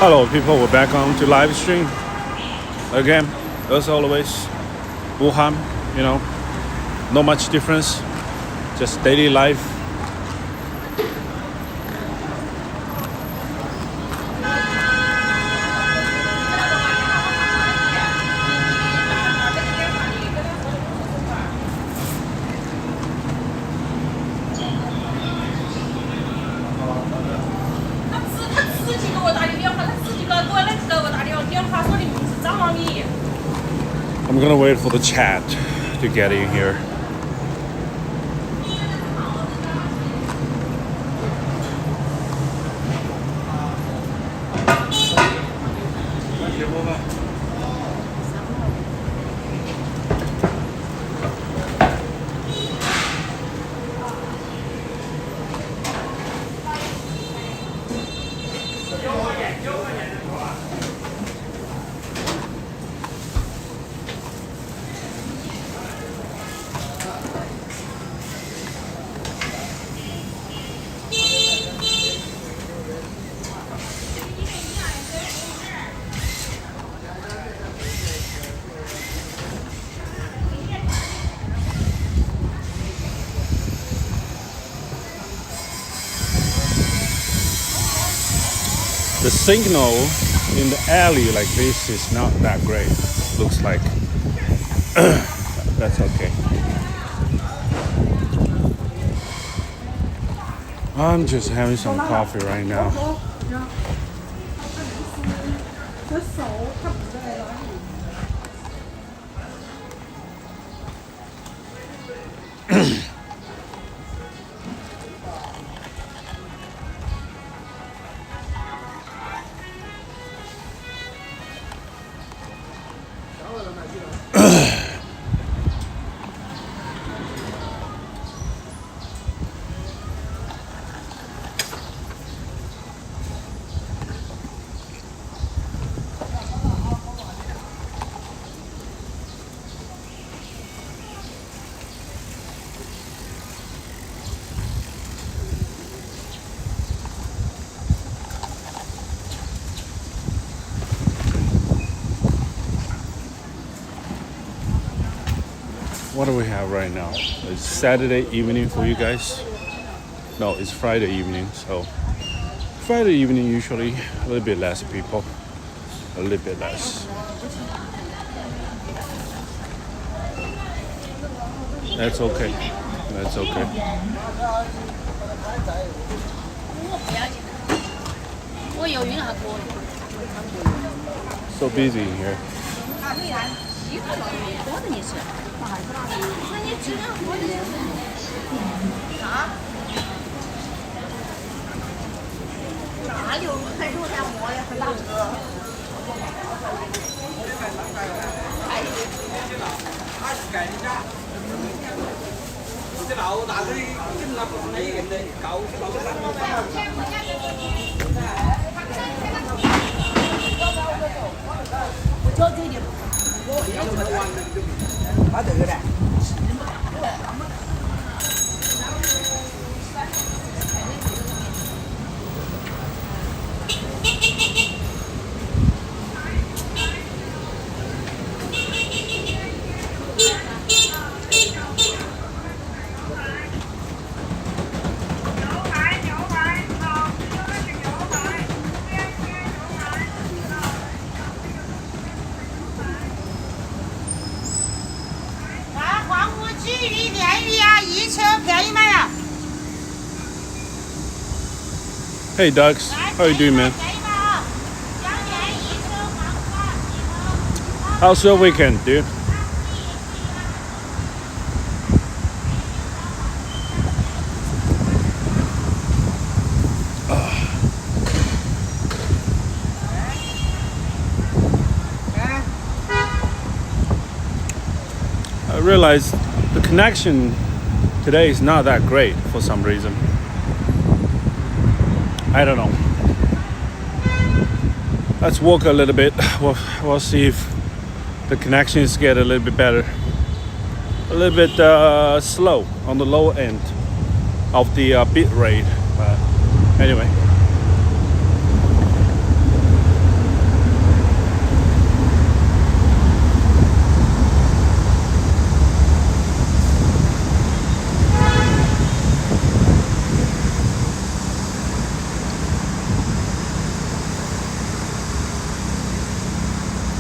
Hello people, we're back on to live stream again, as always. Wuhan, not much difference, just daily life. I'm gonna wait for the chat to get in here. The signal in the alley like this is not that great. Looks like that's okay. I'm just having some coffee right now. What do we have right now? It's Saturday evening for you guys. No, it's Friday evening. So Friday evening usually a little bit less people. A little bit less. That's okay. That's okay. So busy in here. Hey Ducks, how you doing, man? How's your weekend, dude? I realized the connection today is not that great for some reason. I don't know. Let's walk a little bit. We'll see if the connections get a little bit better. A little bit slow on the low end. of the bit rate. But anyway.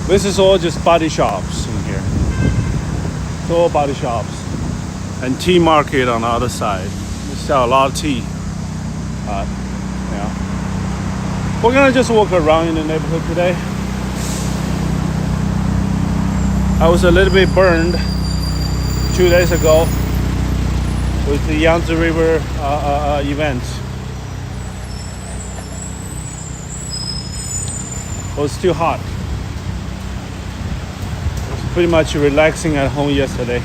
This is all just body shops in here. It's all body shops. And tea market on the other side. We sell a lot of tea. Yeah. We're gonna just walk around in the neighborhood today. I was a little bit burned 2 days ago with the Yangtze River event. It was too hot. Pretty much relaxing at home yesterday.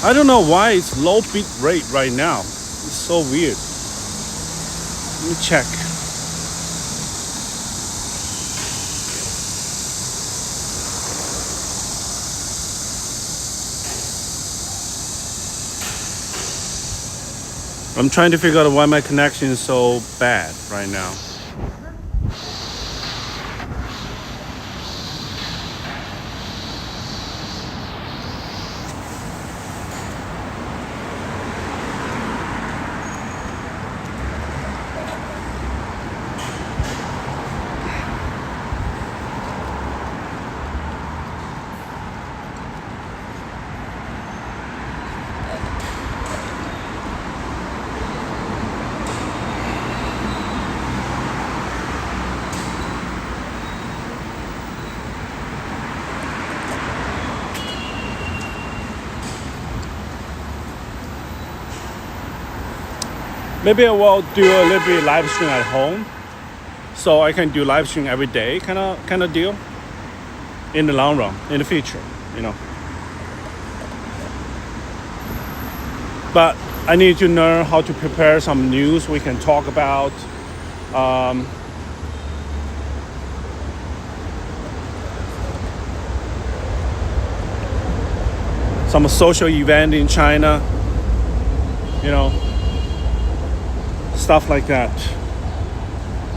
I don't know why it's low bit rate right now. It's so weird. Let me check. I'm trying to figure out why my connection is so bad right now. Maybe I will do a little bit live stream at home, so I can do live stream every day, kind of deal. In the long run, in the future, you know. But I need to learn how to prepare some news we can talk about. Some social event in China, you know. Stuff like that.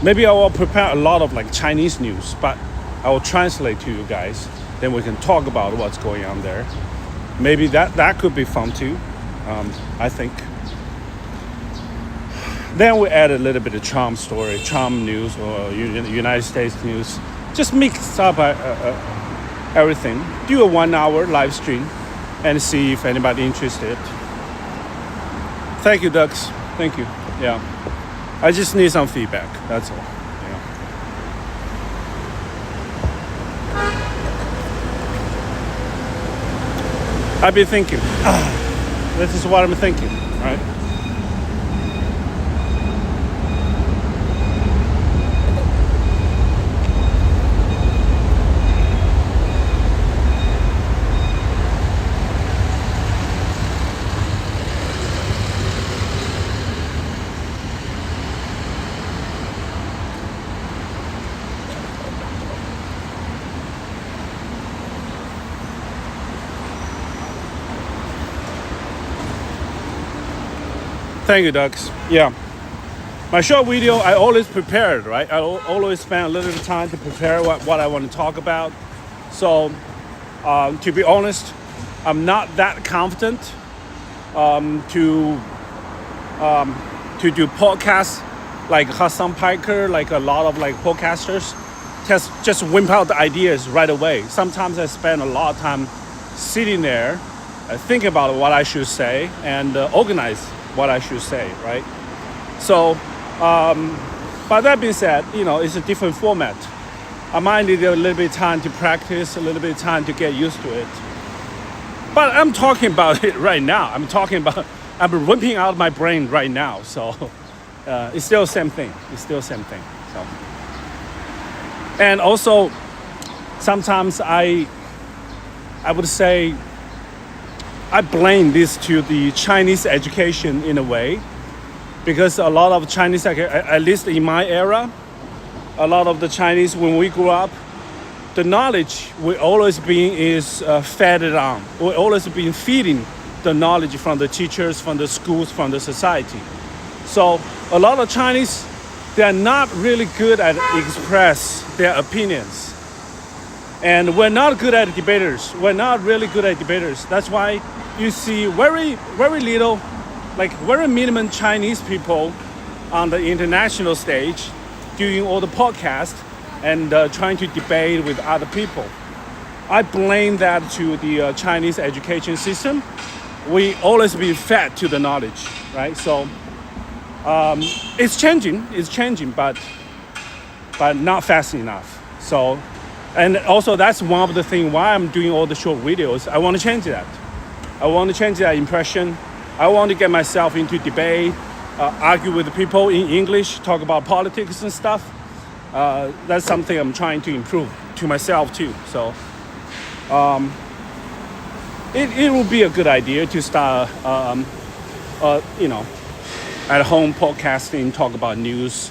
Maybe I will prepare a lot of like Chinese news, but I will translate to you guys. Then we can talk about what's going on there. Maybe that could be fun too. I think. Then we add a little bit of charm story, charm news, or United States news. Just mix up everything. Do a 1 hour live stream and see if anybody interested. Thank you, Ducks. Thank you. Yeah. I just need some feedback. That's all. Yeah. I've been thinking. This is what I'm thinking, right? Thank you, Ducks. Yeah. My short video, I always prepared, right? I always spend a little bit of time to prepare what I want to talk about. So, to be honest, I'm not that confident to do podcasts like Hassan Piker, like a lot of like podcasters. just whip out the ideas right away. Sometimes I spend a lot of time sitting there, thinking about what I should say and organize what I should say, right? So, but that being said, it's a different format. I might need a little bit of time to practice, a little bit of time to get used to it. But I'm talking about it right now. I'm ripping out my brain right now. So it's still the same thing. So. And also, sometimes I would say I blame this to the Chinese education in a way, because a lot of Chinese, at least in my era, a lot of the Chinese, when we grew up, the knowledge we always been fed it on. We always been feeding the knowledge from the teachers, from the schools, from the society. So a lot of Chinese, they are not really good at express their opinions. And we're not good at debaters. We're not really good at debaters. That's why you see very, very little, like very minimum Chinese people on the international stage doing all the podcasts and trying to debate with other people. I blame that to the Chinese education system. We always be fed to the knowledge, right? So it's changing, but not fast enough. So, and also that's one of the things why I'm doing all the short videos. I want to change that. I want to change that impression. I want to get myself into debate, argue with people in English, talk about politics and stuff. That's something I'm trying to improve to myself too. So it will be a good idea to start, at home podcasting, talk about news.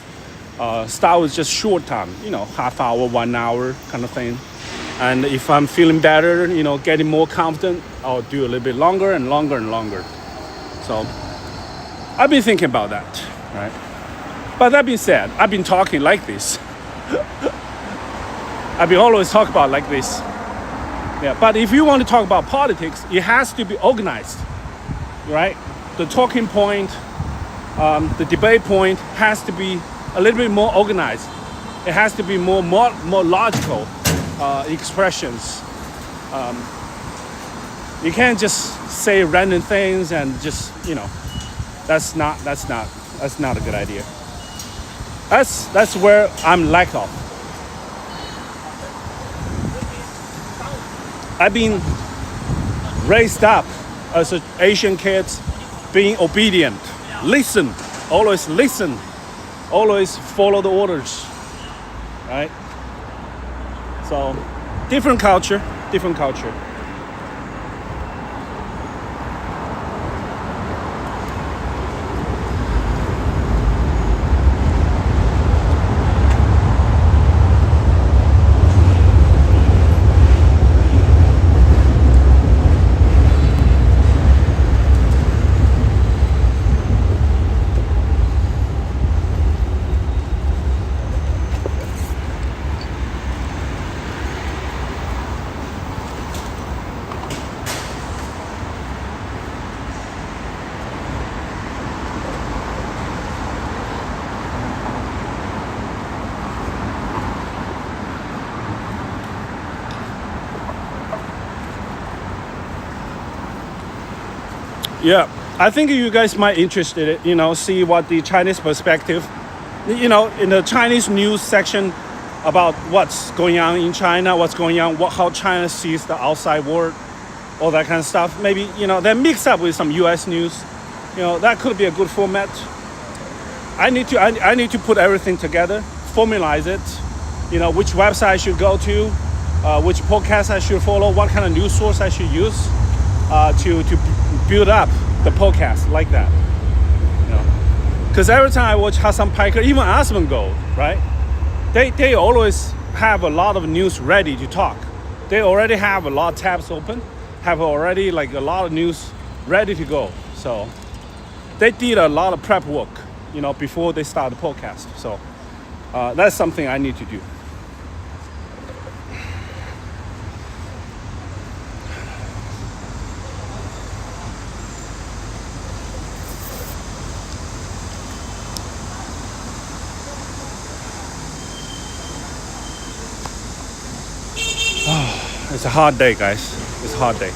Start with just short time, half hour, 1 hour kind of thing. And if I'm feeling better, getting more confident, I'll do a little bit longer and longer and longer. So I've been thinking about that, right? But that being said, I've been talking like this. I've been always talk about like this. Yeah, but if you want to talk about politics, it has to be organized, right? The talking point, the debate point has to be a little bit more organized. It has to be more logical expressions. You can't just say random things and just that's not a good idea. That's where I'm lack of. I've been raised up as an Asian kid, being obedient, always listen, always follow the orders, right? So, different culture. Yeah, I think you guys might interested, see what the Chinese perspective, in the Chinese news section about what's going on in China, what's going on, how China sees the outside world, all that kind of stuff. Maybe, they're mixed up with some US news. That could be a good format. I need to put everything together, formalize it, which website I should go to, which podcast I should follow, what kind of news source I should use to build up the podcast like that. Because every time I watch Hassan Piker, even Aspen Gold, right? They always have a lot of news ready to talk. They already have a lot of tabs open, have already a lot of news ready to go. So they did a lot of prep work, before they start the podcast. So that's something I need to do. It's a hot day, guys. It's a hot day.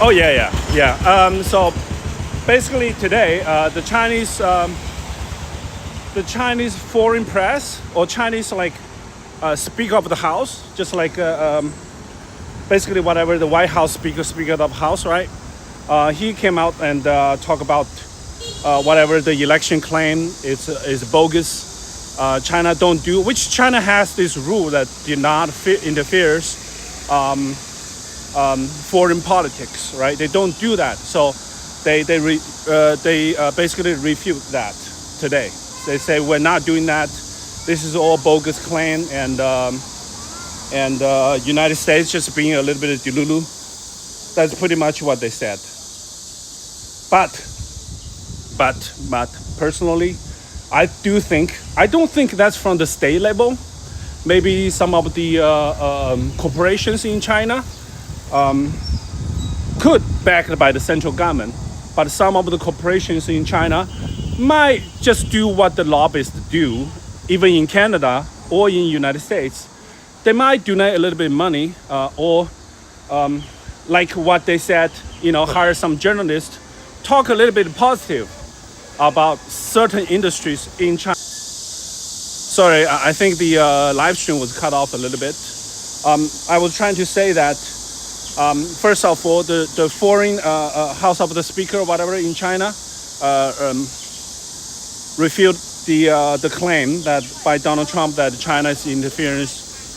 Oh yeah. So basically today, the Chinese foreign press or Chinese Speaker of the House, just like basically whatever the White House Speaker of the House, right? He came out and talked about whatever the election claim is bogus. China don't do, which China has this rule that did not interferes foreign politics, right? They don't do that, so they basically refute that today. They say we're not doing that. This is all bogus claim, and United States just being a little bit of delulu. That's pretty much what they said. But personally, I don't think that's from the state level. Maybe some of the corporations in China could backed by the central government, but some of the corporations in China might just do what the lobbyists do, even in Canada or in United States. They might donate a little bit of money, or like what they said, hire some journalists, talk a little bit positive about certain industries in China. Sorry, I think the live stream was cut off a little bit. I was trying to say that first of all, the foreign House of the Speaker or whatever in China refute the claim that by Donald Trump that China is interfering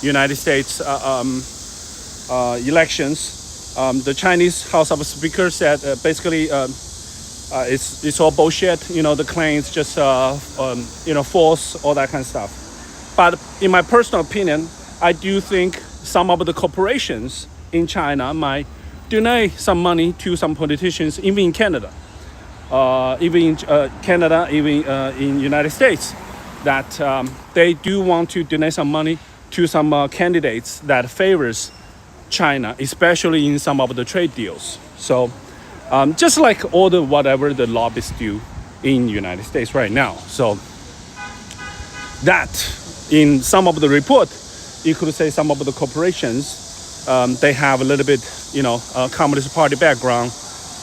United States elections. The Chinese House of Speaker said basically it's all bullshit. The claim is just false, all that kind of stuff. But in my personal opinion, I do think some of the corporations in China might donate some money to some politicians, even in Canada, even in United States, that they do want to donate some money to some candidates that favors China, especially in some of the trade deals. So just like all the whatever the lobbyists do in United States right now. So that in some of the report, you could say some of the corporations, they have a little bit, Communist Party background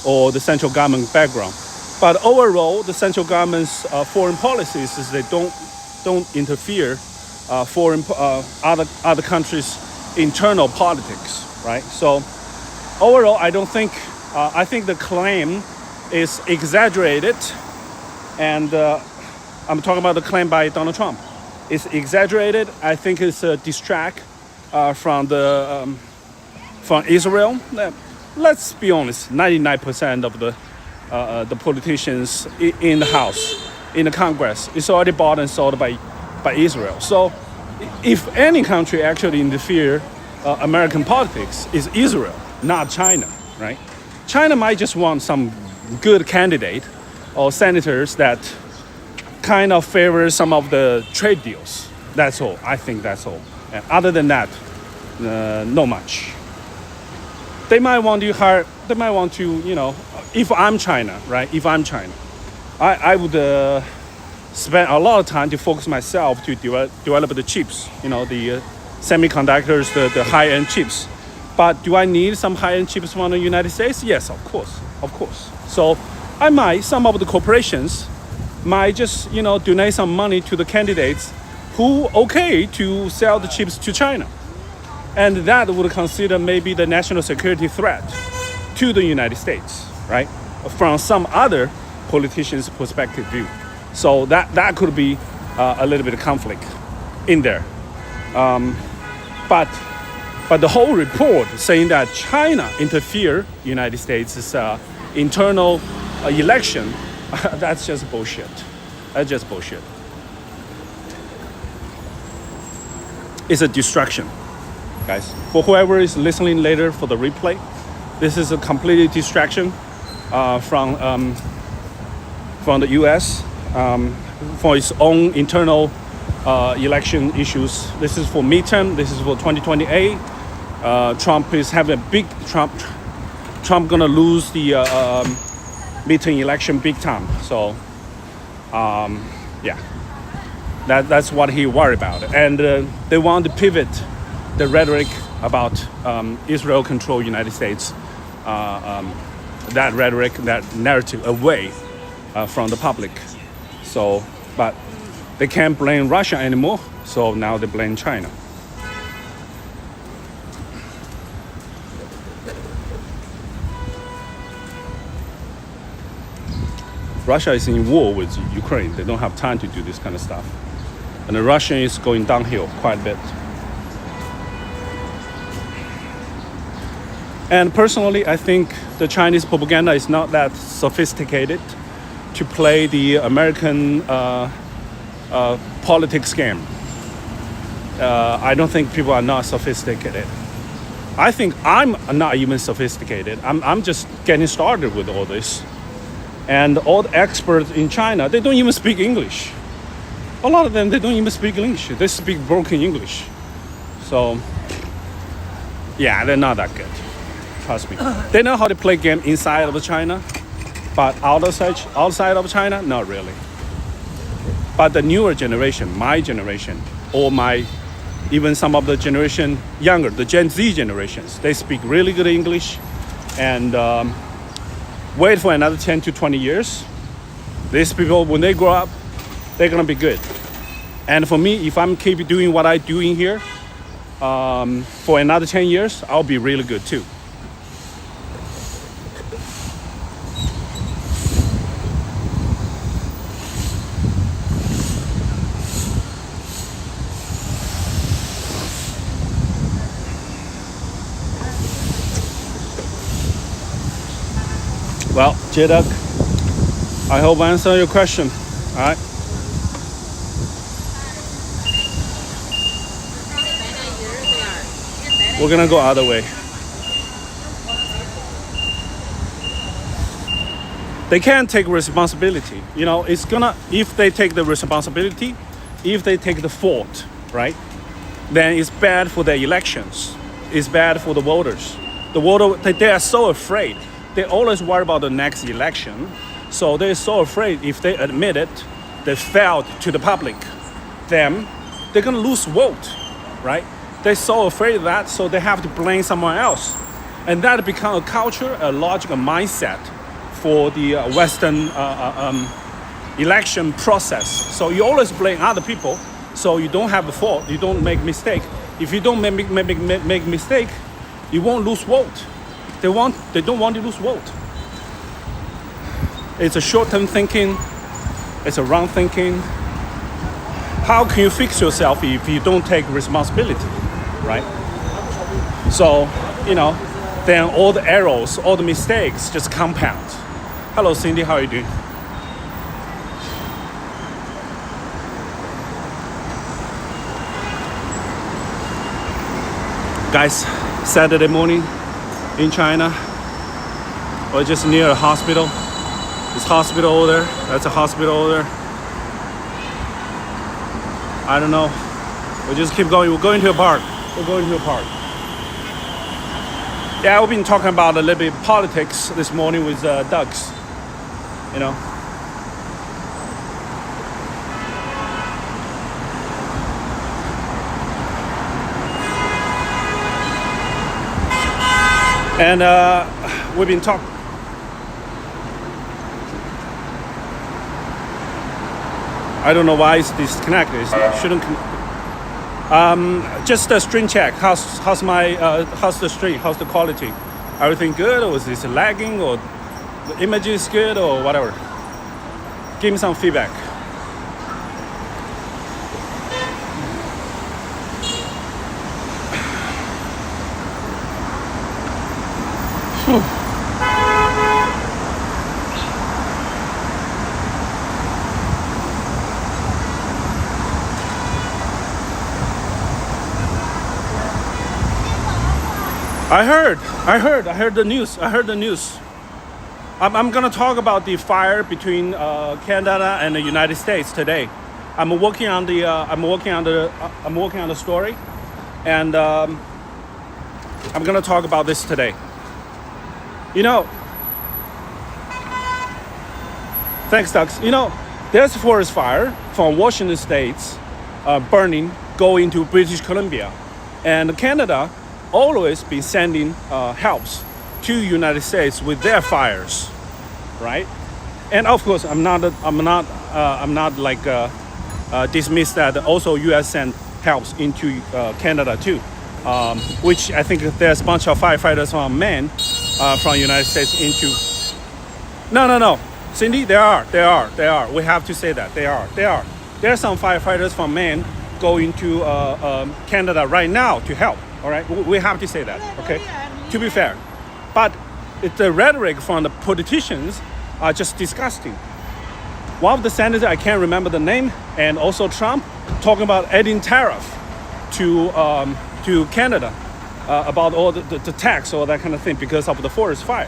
or the central government background. But overall, the central government's foreign policies is they don't interfere other countries' internal politics, right? So overall, I think the claim is exaggerated, and I'm talking about the claim by Donald Trump. It's exaggerated. I think it's a distract from Israel. Let's be honest, 99% of the politicians in the House, in the Congress, is already bought and sold by Israel. So if any country actually interfere American politics, is Israel, not China, right? China might just want some good candidate or senators that kind of favor some of the trade deals. That's all. I think that's all. And other than that, not much. They might want to hire. They might want to, if I'm China, right? If I'm China, I would spend a lot of time to focus myself to develop the chips. The semiconductors, the high-end chips. But do I need some high-end chips from the United States? Yes, of course. So some of the corporations might just, donate some money to the candidates who okay to sell the chips to China. And that would consider maybe the national security threat to the United States, right? From some other politician's perspective view. So that could be a little bit of conflict in there. But the whole report saying that China interfered United States' internal election, that's just bullshit. That's just bullshit. It's a distraction, guys. For whoever is listening later for the replay, this is a completely distraction from the U.S. For its own internal election issues. This is for midterm. This is for 2028. Trump is having a big Trump gonna lose the midterm election big time. So yeah, that's what he worried about. And they want to pivot the rhetoric about Israel control United States. That rhetoric, that narrative away from the public. So, but they can't blame Russia anymore. So now they blame China. Russia is in war with Ukraine. They don't have time to do this kind of stuff. And the Russian is going downhill quite a bit. And personally, I think the Chinese propaganda is not that sophisticated to play the American politics game. I don't think people are not sophisticated. I think I'm not even sophisticated. I'm just getting started with all this. And all the experts in China, they don't even speak English. A lot of them, they don't even speak English. They speak broken English. So, yeah, they're not that good. Trust me. They know how to play game inside of China, but outside of China, not really. But the newer generation, my generation, or even some of the generation younger, the Gen Z generations, they speak really good English. And wait for another 10 to 20 years. These people, when they grow up, they're gonna be good. And for me, if I'm keep doing what I'm doing here for another 10 years, I'll be really good too. Well, J-Duck, I hope I answered your question. All right. We're gonna go other way. They can't take responsibility. You know, it's gonna, if they take the responsibility, if they take the fault, right, then it's bad for their elections. It's bad for the voters. The voter, they are so afraid. They always worry about the next election. So they're so afraid if they admit it, they failed to the public, then they're gonna lose vote, right? They're so afraid of that, so they have to blame someone else. And that becomes a culture, a logical mindset for the Western election process. So you always blame other people, so you don't have a fault, you don't make mistake. If you don't make mistake, you won't lose vote. They don't want to lose vote. It's a short-term thinking. It's a wrong thinking. How can you fix yourself if you don't take responsibility, right? So, you know, then all the errors, all the mistakes just compound. Hello, Cindy, how are you doing? Guys, Saturday morning in China, or just near a hospital. This hospital over there, that's a hospital over there. I don't know. We'll just keep going. We're going to a park. We're going to a park. Yeah, we've been talking about a little bit of politics this morning with ducks, you know. And we've been talking. I don't know why it's disconnected. It shouldn't. Just a stream check. How's the stream? How's the quality? Everything good, or is this lagging, or the image is good, or whatever? Give me some feedback. I heard the news. I'm gonna talk about the fire between Canada and the United States today. I'm working on the story, and I'm gonna talk about this today. You know, thanks, Doug. You know, there's a forest fire from Washington States burning going to British Columbia, and Canada always been sending helps to United States with their fires, right? And of course, I'm not like dismiss that also U.S. sent helps into Canada too, which I think there's a bunch of firefighters from men from United States into. No, Cindy, there are. We have to say that there are. There are some firefighters from men going to Canada right now to help. All right, we have to say that, okay? To be fair, but the rhetoric from the politicians are just disgusting. One of the senators, I can't remember the name, and also Trump talking about adding tariff to Canada about all the tax or that kind of thing because of the forest fire.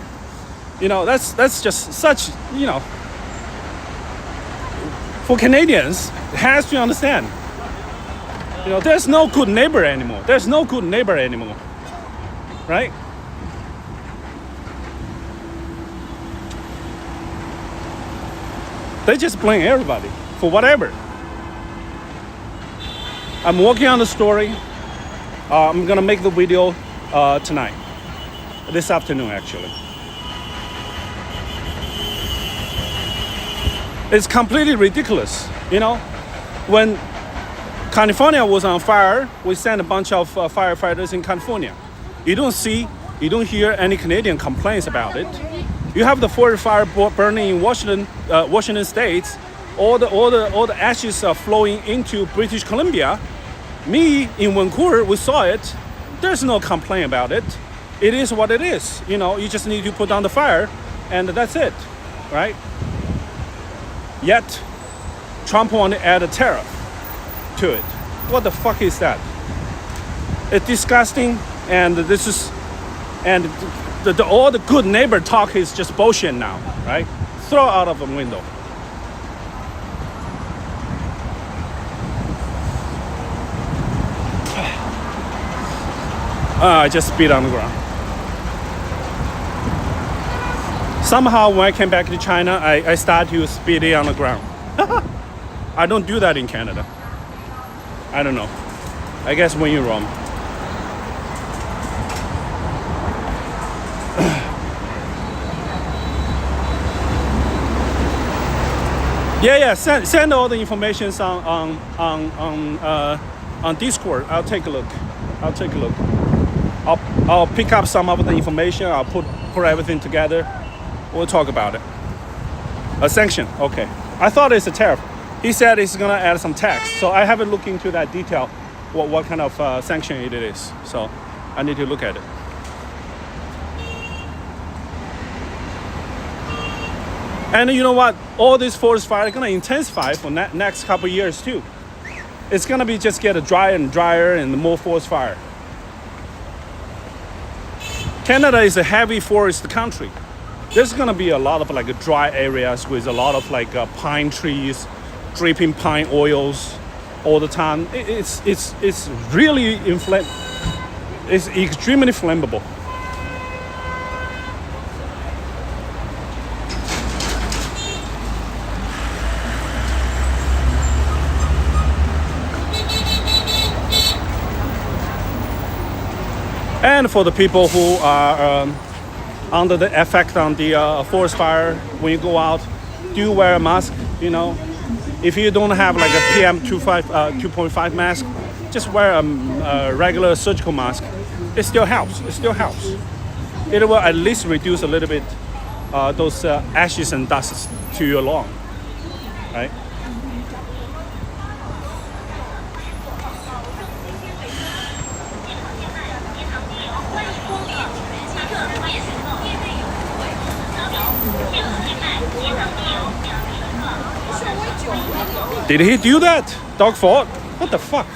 You know, that's just such, you know, for Canadians, it has to understand. You know, there's no good neighbor anymore. Right? They just blame everybody for whatever. I'm working on the story. I'm gonna make the video tonight, this afternoon actually. It's completely ridiculous, you know, when California was on fire, we sent a bunch of firefighters in California. You don't hear any Canadian complaints about it. You have the forest fire burning in Washington State. All the ashes are flowing into British Columbia. Me in Vancouver, we saw it. There's no complaint about it. It is what it is. You know, you just need to put down the fire, and that's it, right? Yet, Trump want to add a tariff to it. What the fuck is that? It's disgusting, and this is, and all the good neighbor talk is just bullshit now, right? Throw out of the window. I just spit on the ground. Somehow when I came back to China, I started to spit it on the ground. I don't do that in Canada. I don't know. I guess when you're wrong. Yeah. Send all the information on Discord. I'll take a look. I'll pick up some of the information. I'll put everything together. We'll talk about it. A sanction. Okay. I thought it's a tariff. He said he's gonna add some tax, so I haven't looked into that detail, what kind of sanction it is. So I need to look at it. And you know what? All these forest fires are gonna intensify for next couple of years too. It's gonna be just get drier and drier and more forest fire. Canada is a heavy forest country. There's gonna be a lot of like dry areas with a lot of like pine trees, dripping pine oils all the time. It's really it's extremely flammable. And for the people who are under the effect on the forest fire, when you go out, do wear a mask. You know, if you don't have like a PM 2.5 mask, just wear a regular surgical mask. It still helps. It still helps. It will at least reduce a little bit those ashes and dust to your lung, right? Did he do that? Dog fought? What the fuck?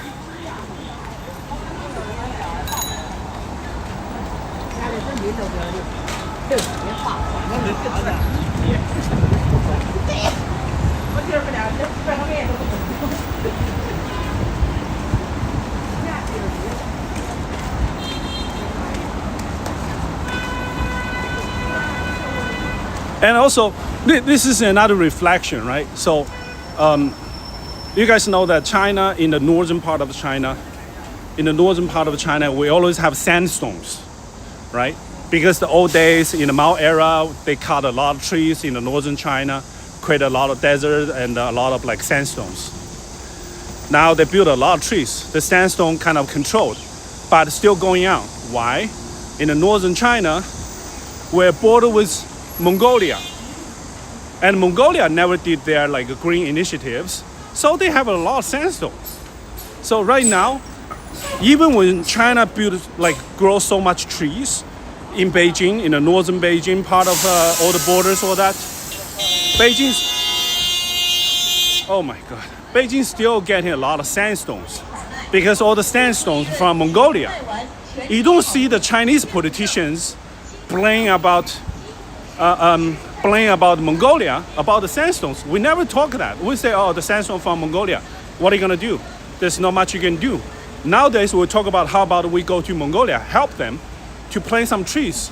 And also, this is another reflection, right? So, you guys know that China, in the northern part of China, we always have sandstorms, right? Because the old days in the Mao era, they cut a lot of trees in the northern China, create a lot of desert and a lot of like sandstorms. Now they build a lot of trees. The sandstorm kind of controlled, but still going on. Why? In the northern China, we're border with Mongolia, and Mongolia never did their like green initiatives, so they have a lot of sandstorms. So right now, even when China grows so much trees in Beijing, in the northern Beijing part of all the borders, all that, Beijing's still getting a lot of sandstorms because all the sandstorms from Mongolia. You don't see the Chinese politicians playing about Mongolia, about the sandstorms. We never talk that. We say, oh, the sandstorm from Mongolia. What are you gonna do? There's not much you can do. Nowadays, we talk about how about we go to Mongolia, help them to plant some trees.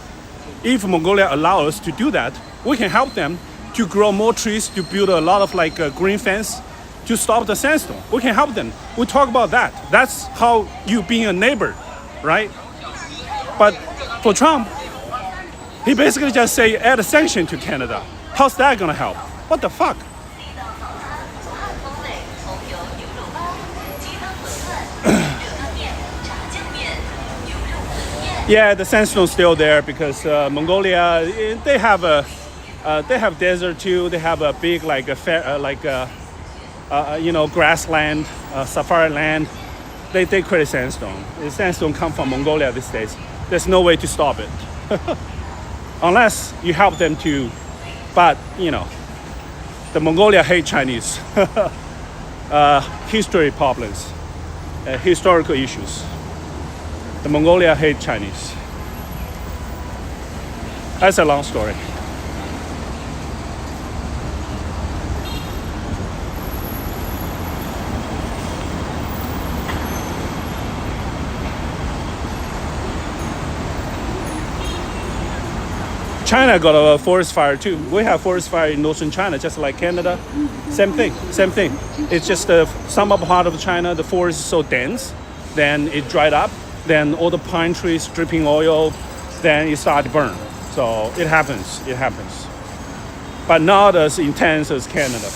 If Mongolia allows us to do that, we can help them to grow more trees, to build a lot of green fence, to stop the sandstorm. We can help them. We talk about that. That's how you being a neighbor, right? But for Trump, he basically just say add a sanction to Canada. How's that gonna help? What the fuck? Yeah, the sandstorm's still there because Mongolia, they have desert too. They have a big grassland, safari land. They create sandstorm. The sandstorm come from Mongolia these days. There's no way to stop it. Unless you help them to, but the Mongolia hate Chinese. History problems, historical issues. The Mongolia hate Chinese. That's a long story. China got a forest fire too. We have forest fire in northern China, just like Canada. Same thing. It's just some part of China, the forest is so dense, then it dried up, then all the pine trees dripping oil, then it started to burn. So it happens. But not as intense as Canada.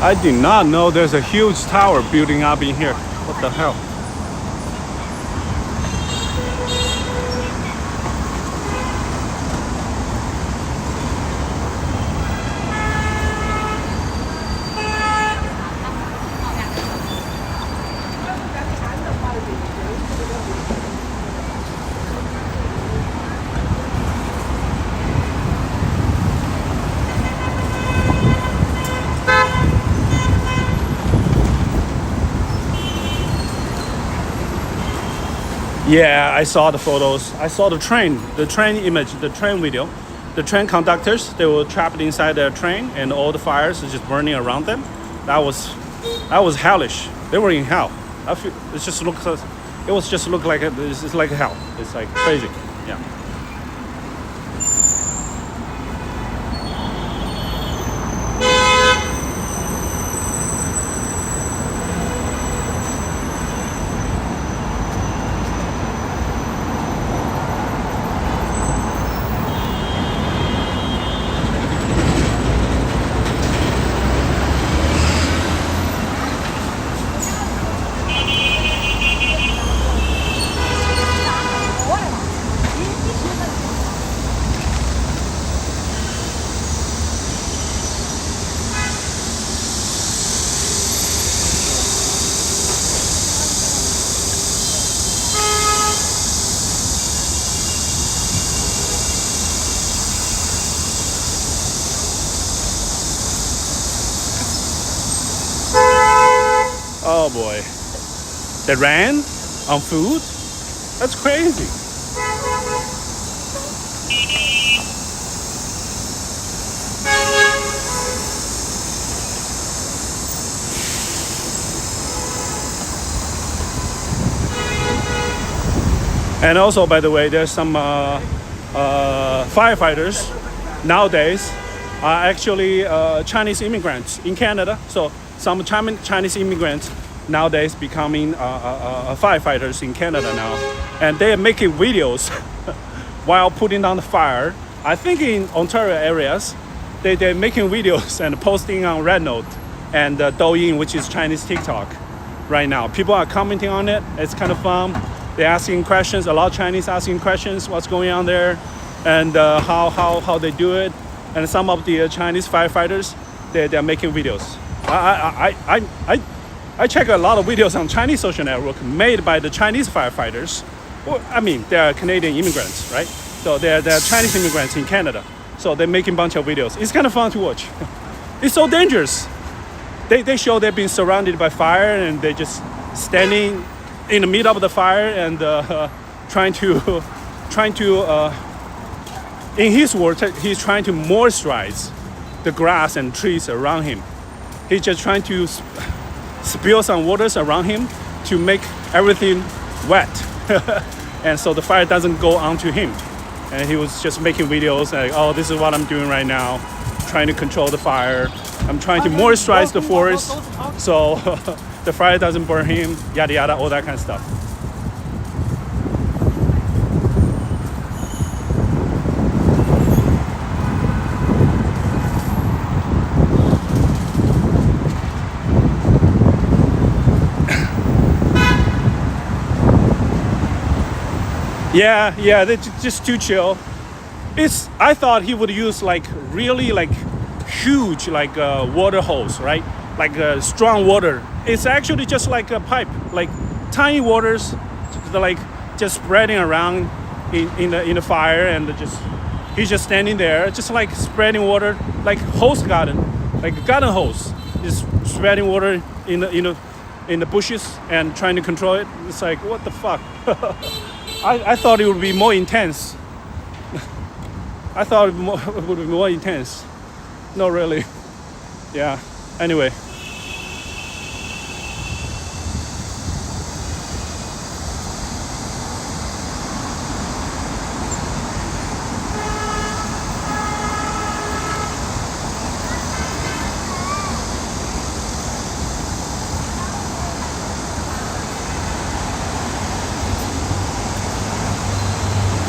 I did not know there's a huge tower building up in here. What the hell? Yeah, I saw the photos. I saw the train image, the train video. The train conductors, they were trapped inside their train and all the fires are just burning around them. That was hellish. They were in hell. It's like hell. It's like crazy. Yeah. Oh boy. They ran on food? That's crazy. And also, by the way, there's some firefighters nowadays are actually Chinese immigrants in Canada. So some Chinese immigrants nowadays becoming firefighters in Canada now. And they are making videos while putting down the fire. I think in Ontario areas, they're making videos and posting on Rednote and Douyin, which is Chinese TikTok right now. People are commenting on it. It's kind of fun. They're asking questions, a lot of Chinese asking questions, what's going on there, and how they do it. And some of the Chinese firefighters, they're making videos. I check a lot of videos on Chinese social network made by the Chinese firefighters. Well, I mean, they're Canadian immigrants, right? So they're Chinese immigrants in Canada. So they're making a bunch of videos. It's kind of fun to watch. It's so dangerous. They show they've been surrounded by fire and they're just standing in the middle of the fire and trying to in his words, he's trying to moisturize the grass and trees around him. He's just trying to spill some waters around him to make everything wet. And so the fire doesn't go onto him. And he was just making videos like, oh, this is what I'm doing right now, trying to control the fire. I'm trying to moisturize the forest so the fire doesn't burn him, yada yada, all that kind of stuff. Yeah, they're just too chill. I thought he would use like really like huge like water hose, right? Like strong water. It's actually just like a pipe, like tiny waters, like just spreading around in the fire, and he's just standing there, just like spreading water, like hose garden, like a garden hose, just spreading water in the bushes and trying to control it. It's like, what the fuck? I thought it would be more intense. I thought it would be more intense. Not really. Yeah. Anyway.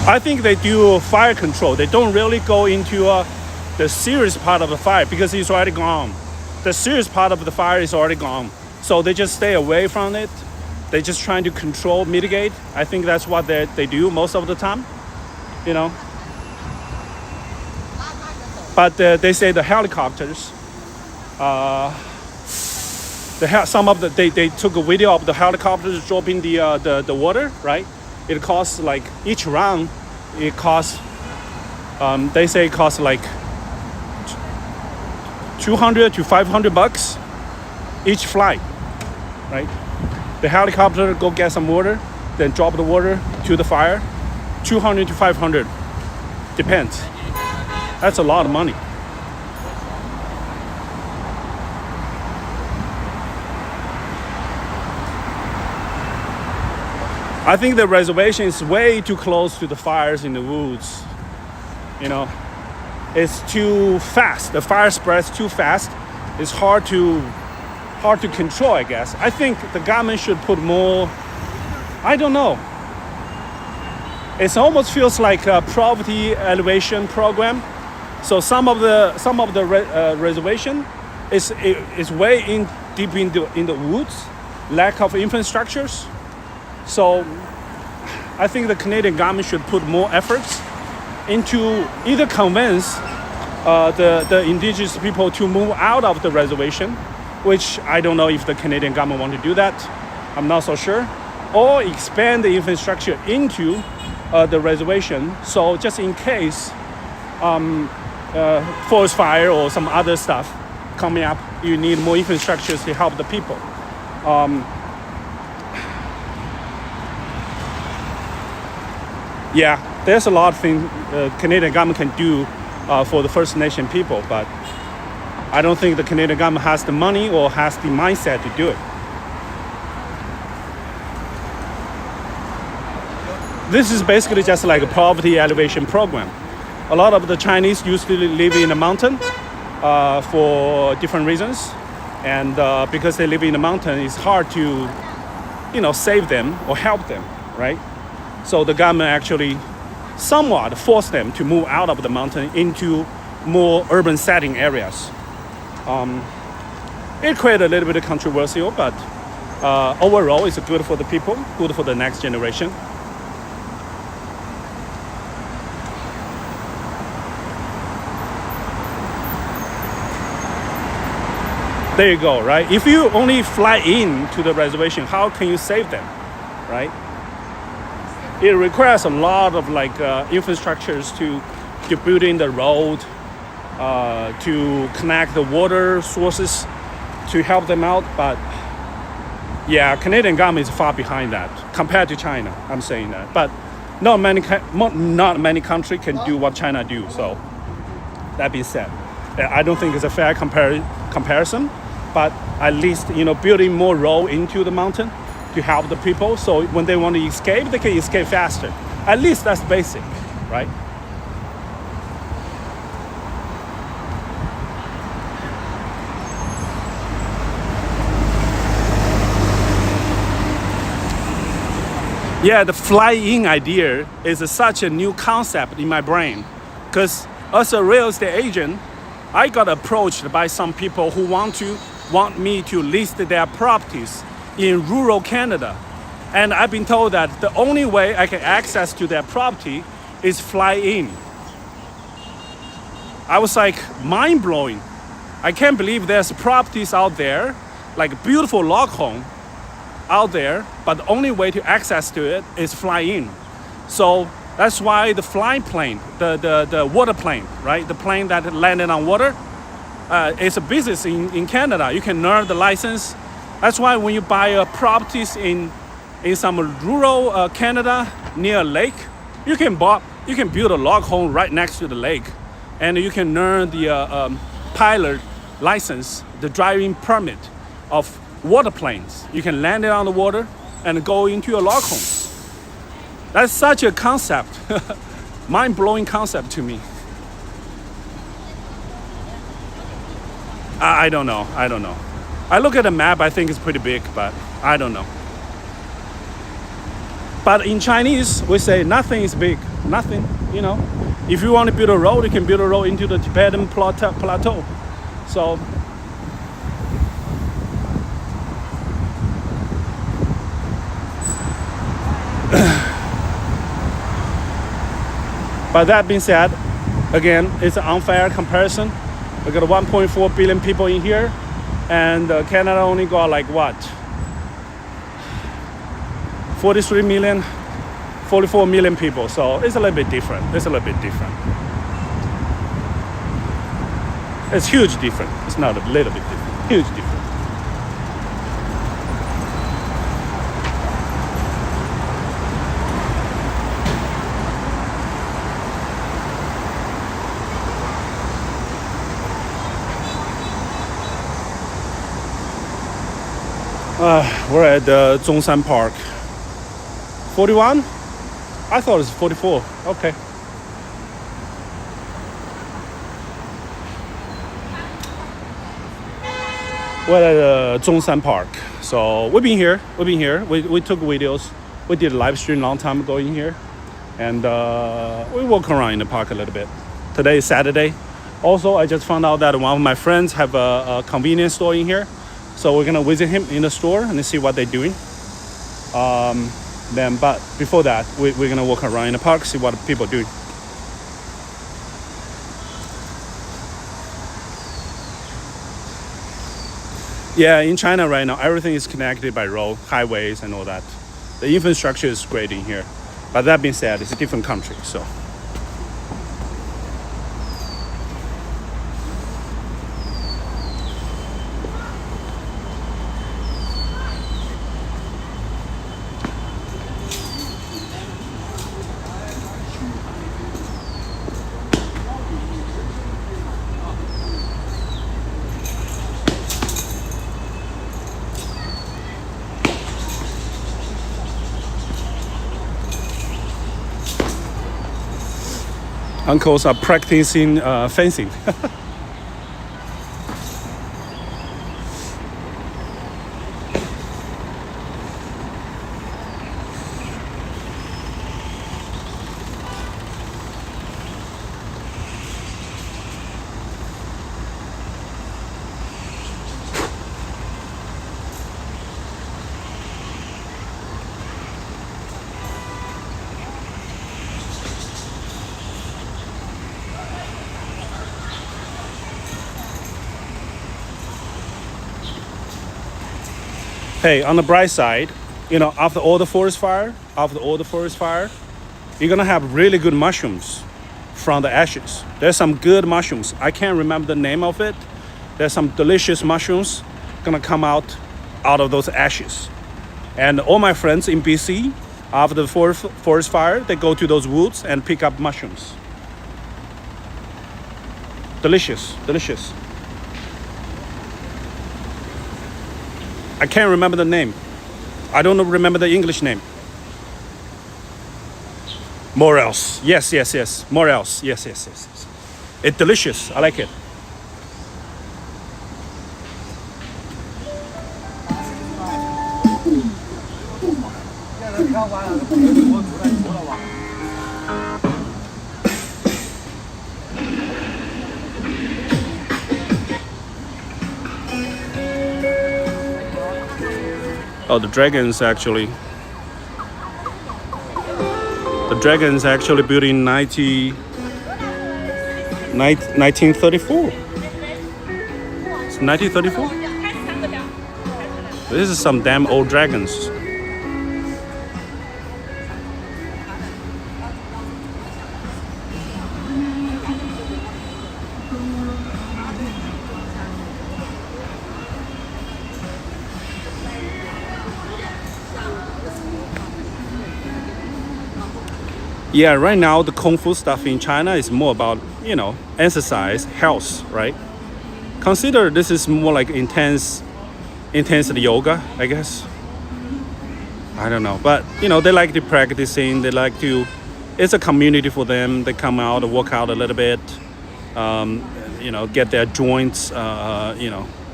I think they do fire control. They don't really go into the serious part of the fire because it's already gone. The serious part of the fire is already gone. So they just stay away from it. They're just trying to control, mitigate. I think that's what they do most of the time, you know. But they say the helicopters, they took a video of the helicopters dropping the water, right? It costs like each round, they say it costs like $200 to $500 each flight, right? The helicopter go get some water, then drop the water to the fire, $200 to $500, depends. That's a lot of money. I think the reservation is way too close to the fires in the woods. You know, it's too fast. The fire spreads too fast. It's hard to control, I guess. I think the government should put more. I don't know. It almost feels like a poverty elevation program. So some of the reservation is way deep in the woods. Lack of infrastructures. So I think the Canadian government should put more efforts into either convince the indigenous people to move out of the reservation, which I don't know if the Canadian government want to do that. I'm not so sure. Or expand the infrastructure into the reservation. So just in case forest fire or some other stuff coming up, you need more infrastructures to help the people. Yeah, there's a lot of things Canadian government can do for the First Nation people, but I don't think the Canadian government has the money or has the mindset to do it. This is basically just like a poverty elevation program. A lot of the Chinese used to live in the mountain for different reasons, and because they live in the mountain, it's hard to, save them or help them, right? So the government actually somewhat forced them to move out of the mountain into more urban setting areas. It created a little bit of controversial, but overall it's good for the people, good for the next generation. There you go, right? If you only fly in to the reservation, how can you save them, right? It requires a lot of infrastructures to build in the road, to connect the water sources to help them out. But yeah, Canadian government is far behind that compared to China. I'm saying that, but not many countries can do what China do. So that being said, I don't think it's a fair comparison. But at least building more road into the mountain to help the people, so when they want to escape, they can escape faster. At least that's basic, right? Yeah, the fly-in idea is such a new concept in my brain, because as a real estate agent, I got approached by some people who want me to list their properties in rural Canada. And I've been told that the only way I can access to their property is fly in. I was like, mind blowing. I can't believe there's properties out there, like beautiful log home out there, but the only way to access to it is fly in. So that's why the flying plane, the water plane, right? The plane that landed on water, it's a business in Canada. You can earn the license. That's why when you buy properties in some rural Canada near a lake, you can build a log home right next to the lake, and you can earn the pilot license, the driving permit of water planes. You can land it on the water and go into a log home. That's such a concept, mind-blowing concept to me. I don't know. I look at the map, I think it's pretty big, but I don't know. But in Chinese, we say nothing is big, nothing, If you want to build a road, you can build a road into the Tibetan plateau. So, but that being said, again, it's an unfair comparison. We got 1.4 billion people in here, and Canada only got 43 million, 44 million people. So it's a little bit different. It's huge different. It's not a little bit different. Huge different. We're at the Zhongshan Park. 41? I thought it was 44. Okay. We're at Zhongshan Park. So we've been here. We took videos. We did a live stream a long time ago in here. And we walk around in the park a little bit. Today is Saturday. Also, I just found out that one of my friends have a convenience store in here. So we're gonna visit him in the store and see what they're doing. But before that, we're gonna walk around in the park, see what people are doing. Yeah, in China right now, everything is connected by road, highways, and all that. The infrastructure is great in here. But that being said, it's a different country, so. Uncles are practicing fencing. Hey, on the bright side, after all the forest fire, you're gonna have really good mushrooms from the ashes. There's some good mushrooms. I can't remember the name of it. There's some delicious mushrooms gonna come out of those ashes. And all my friends in BC, after the forest fire, they go to those woods and pick up mushrooms. Delicious. I can't remember the name. I don't remember the English name. Morels. Yes. Morels. Yes. It's delicious. I like it. Oh, the dragons actually built in 1934. It's 1934? This is some damn old dragons. Yeah, right now the Kung Fu stuff in China is more about, exercise, health, right? Consider this is more like intense yoga, I guess. I don't know. But, they like to practicing, it's a community for them. They come out and work out a little bit, get their joints,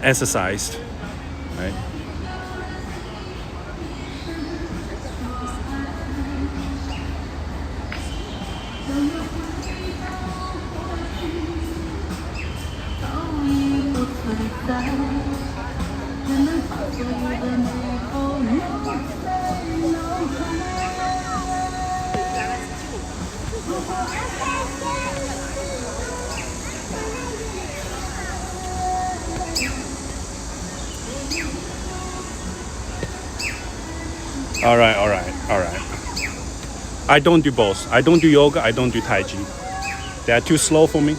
exercised, right? All right. I don't do both. I don't do yoga. I don't do Tai Chi. They are too slow for me.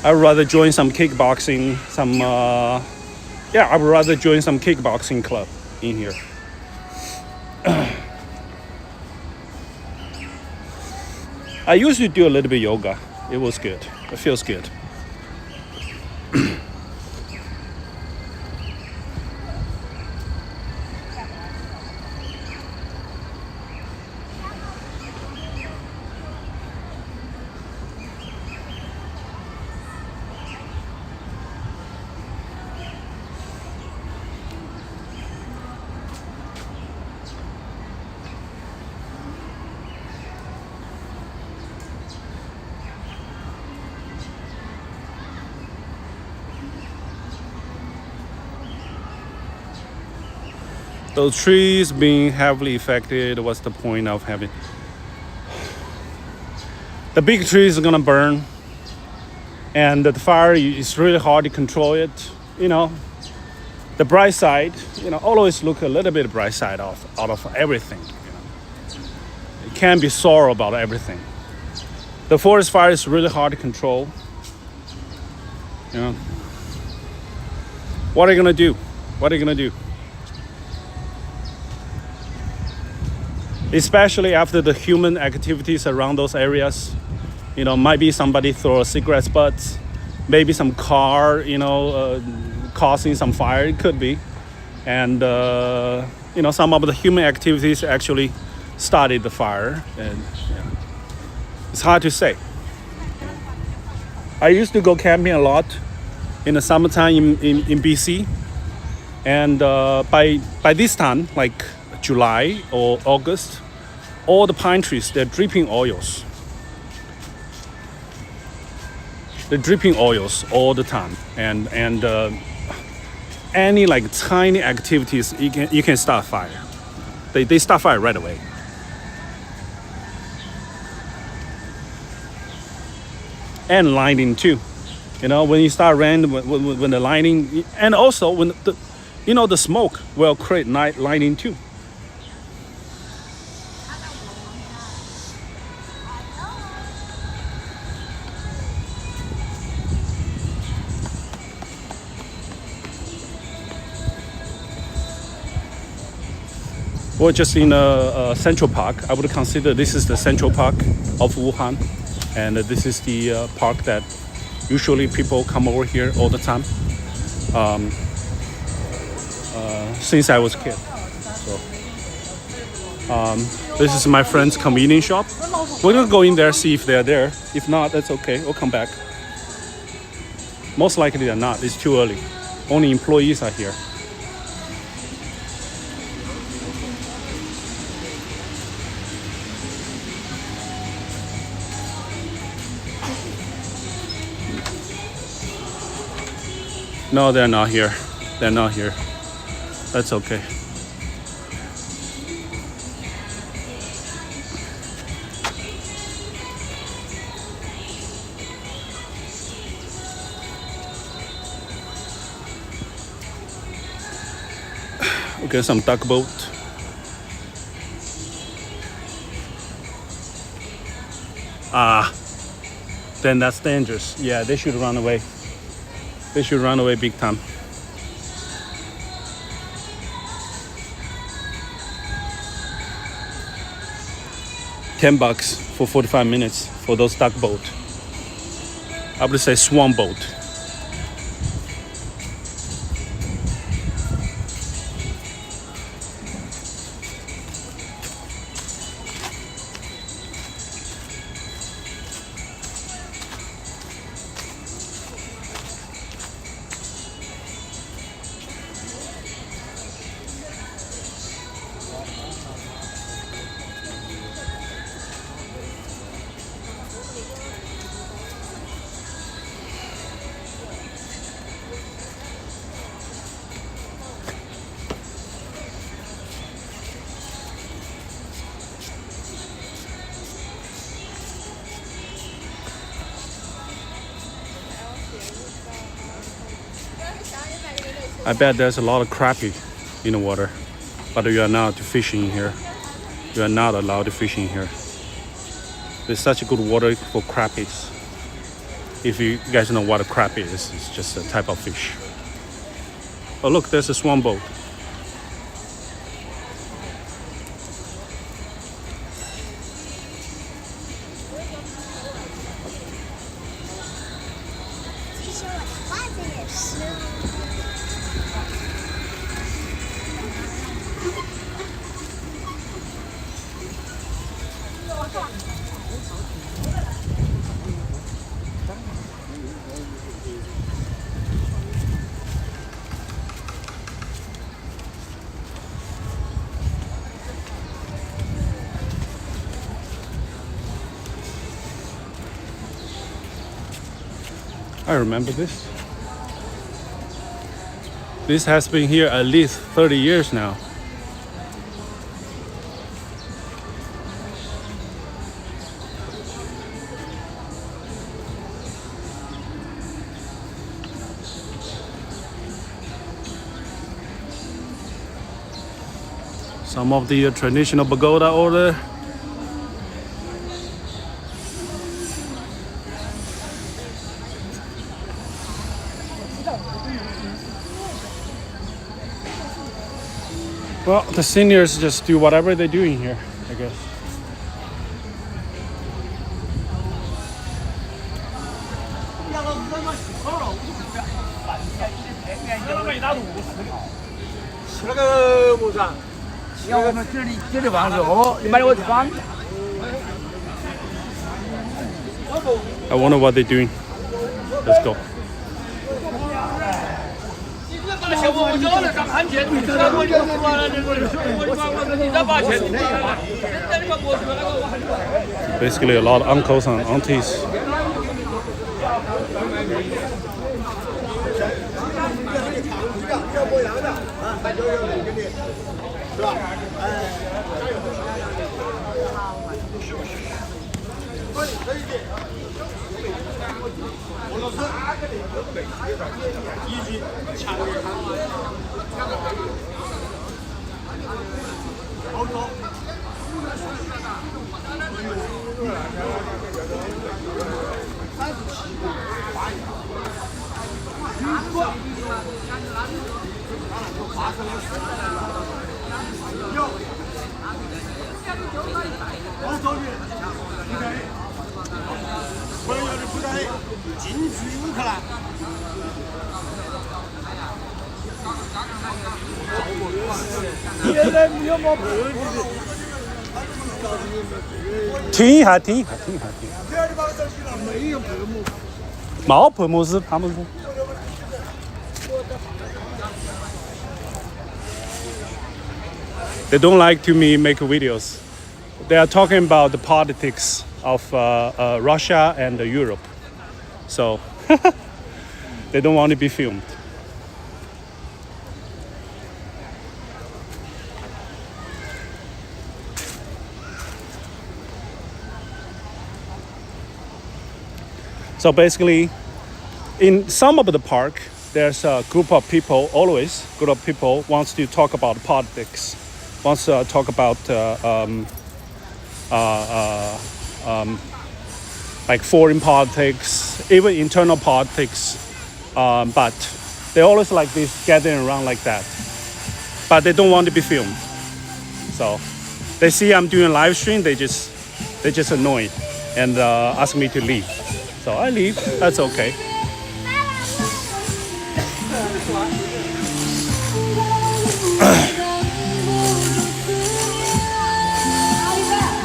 I would rather join some kickboxing, I would rather join some kickboxing club in here. I used to do a little bit of yoga. It was good. It feels good. Those trees being heavily affected, what's the point of having? The big trees are gonna burn, and the fire is really hard to control it. The bright side, always look a little bit bright side out of everything. It can't be sorrow about everything. The forest fire is really hard to control. What are you gonna do? Especially after the human activities around those areas. Might be somebody throw a cigarette butts, maybe some car, causing some fire. It could be. And, some of the human activities actually started the fire. And It's hard to say. I used to go camping a lot in the summertime in BC, and by this time, like July or August, all the pine trees, they're dripping oils. They're dripping oils all the time, and any like tiny activities, you can start fire. They start fire right away. And lightning too, you know, when you start rain, when the lightning, and also when the smoke will create lightning too. We're just in a Central Park. I would consider this is the Central Park of Wuhan, and this is the park that usually people come over here all the time since I was a kid. So this is my friend's convenience shop. We're gonna go in there, see if they're there. If not, that's okay. We'll come back. Most likely they're not. It's too early. Only employees are here. No, they're not here. They're not here. That's okay. We'll get some duck boat. Then that's dangerous. Yeah, they should run away. They should run away big time. $10 for 45 minutes for those duck boat. I would say swan boat. I bet there's a lot of crappie in the water, but you are not fishing here. You are not allowed to fish in here. There's such a good water for crappies. If you guys know what a crappie is, it's just a type of fish. Oh look, there's a swan boat. I remember this. This has been here at least 30 years now. Some of the traditional pagoda order. Well, the seniors just do whatever they're doing here, I guess. I wonder what they're doing. Let's go. Basically, a lot of uncles and aunties.停一下，停一下，停一下，停一下。冇屏幕是他们是。They don't like to me make videos. They are talking about the politics of Russia and Europe, so they don't want to be filmed. So basically, in some of the park, there's a group of people, always group of people wants to talk about politics, wants to talk about like foreign politics, even internal politics, but they always like this gathering around like that, but they don't want to be filmed. So they see I'm doing live stream, they just annoyed and ask me to leave. So I leave, that's okay.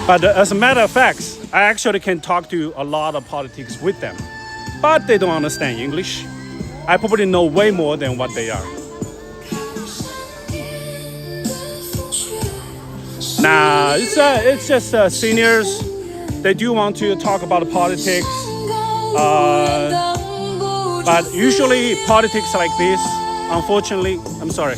But as a matter of fact, I actually can talk to a lot of politics with them, but they don't understand English. I probably know way more than what they are. Nah, it's just seniors. They do want to talk about politics, but usually politics like this, unfortunately, I'm sorry.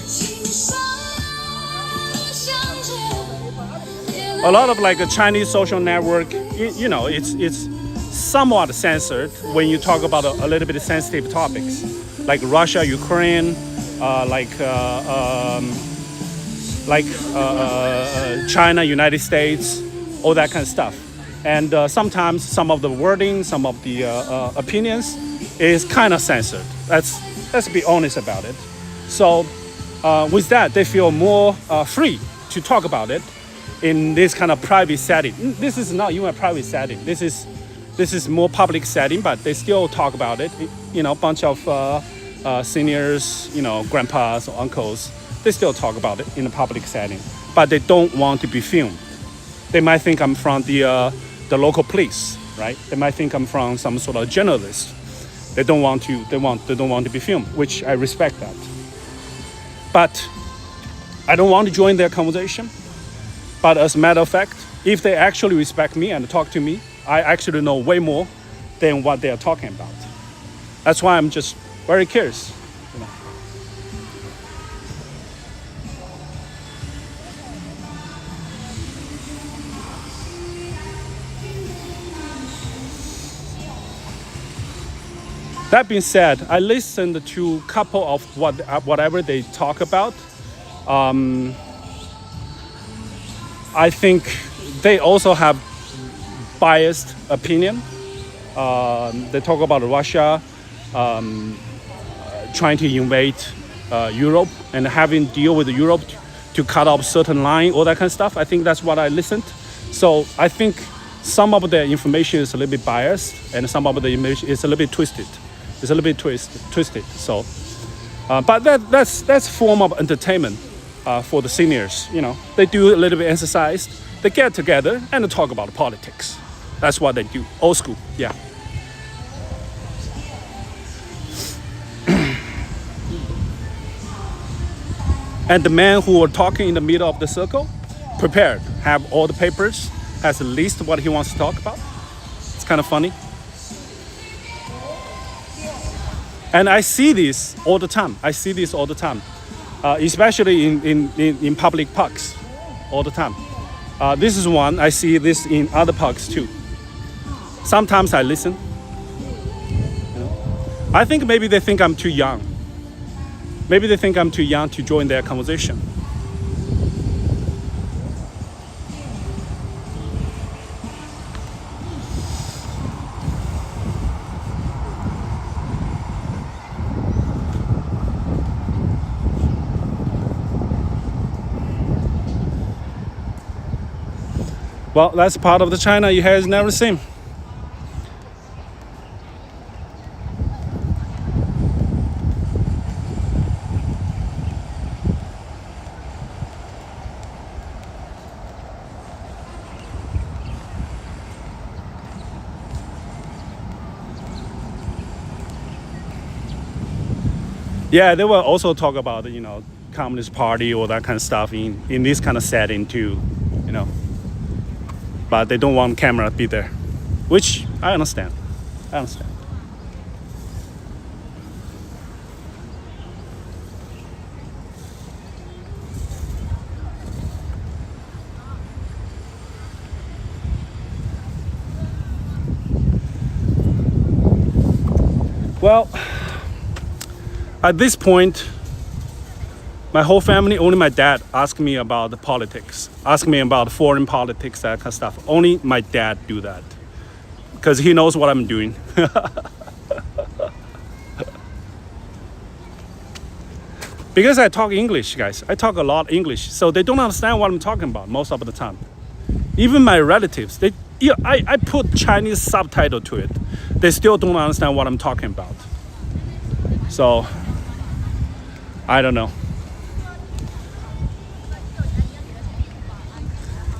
A lot of like a Chinese social network, you know, it's somewhat censored when you talk about a little bit of sensitive topics, like Russia, Ukraine, China, United States, all that kind of stuff. And sometimes some of the wording, some of the opinions is kind of censored. Let's be honest about it. So with that, they feel more free to talk about it in this kind of private setting. This is not even a private setting. This is more public setting, but they still talk about it. You know, a bunch of seniors, you know, grandpas or uncles, they still talk about it in a public setting, but they don't want to be filmed. They might think I'm from the local police, right? They might think I'm from some sort of journalist. They don't want to be filmed, which I respect that. But I don't want to join their conversation. But as a matter of fact, if they actually respect me and talk to me, I actually know way more than what they are talking about. That's why I'm just very curious. You know. That being said, I listened to a couple of whatever they talk about. I think they also have biased opinion. They talk about Russia trying to invade Europe and having deal with Europe to cut off certain line, all that kind of stuff. I think that's what I listened. So I think some of the information is a little bit biased and some of the information is a little bit twisted. It's a little bit twisted. So, but that's form of entertainment for the seniors. You know, they do a little bit exercise. They get together and talk about politics. That's what they do. Old school. Yeah. And the man who was talking in the middle of the circle, prepared, have all the papers, has at least what he wants to talk about. It's kind of funny. And I see this all the time. Especially in public parks, all the time. This is one, I see this in other parks too. Sometimes I listen. I think maybe they think I'm too young. Maybe they think I'm too young to join their conversation. Well, that's part of the China you has never seen. Yeah, they will also talk about, Communist Party or that kind of stuff in this kind of setting too, But they don't want camera to be there, which I understand. Well, at this point, my whole family, only my dad asked me about the politics, asked me about foreign politics, that kind of stuff. Only my dad do that because he knows what I'm doing. Because I talk English, guys. I talk a lot English, so they don't understand what I'm talking about most of the time. Even my relatives, I put Chinese subtitle to it. They still don't understand what I'm talking about. So, I don't know.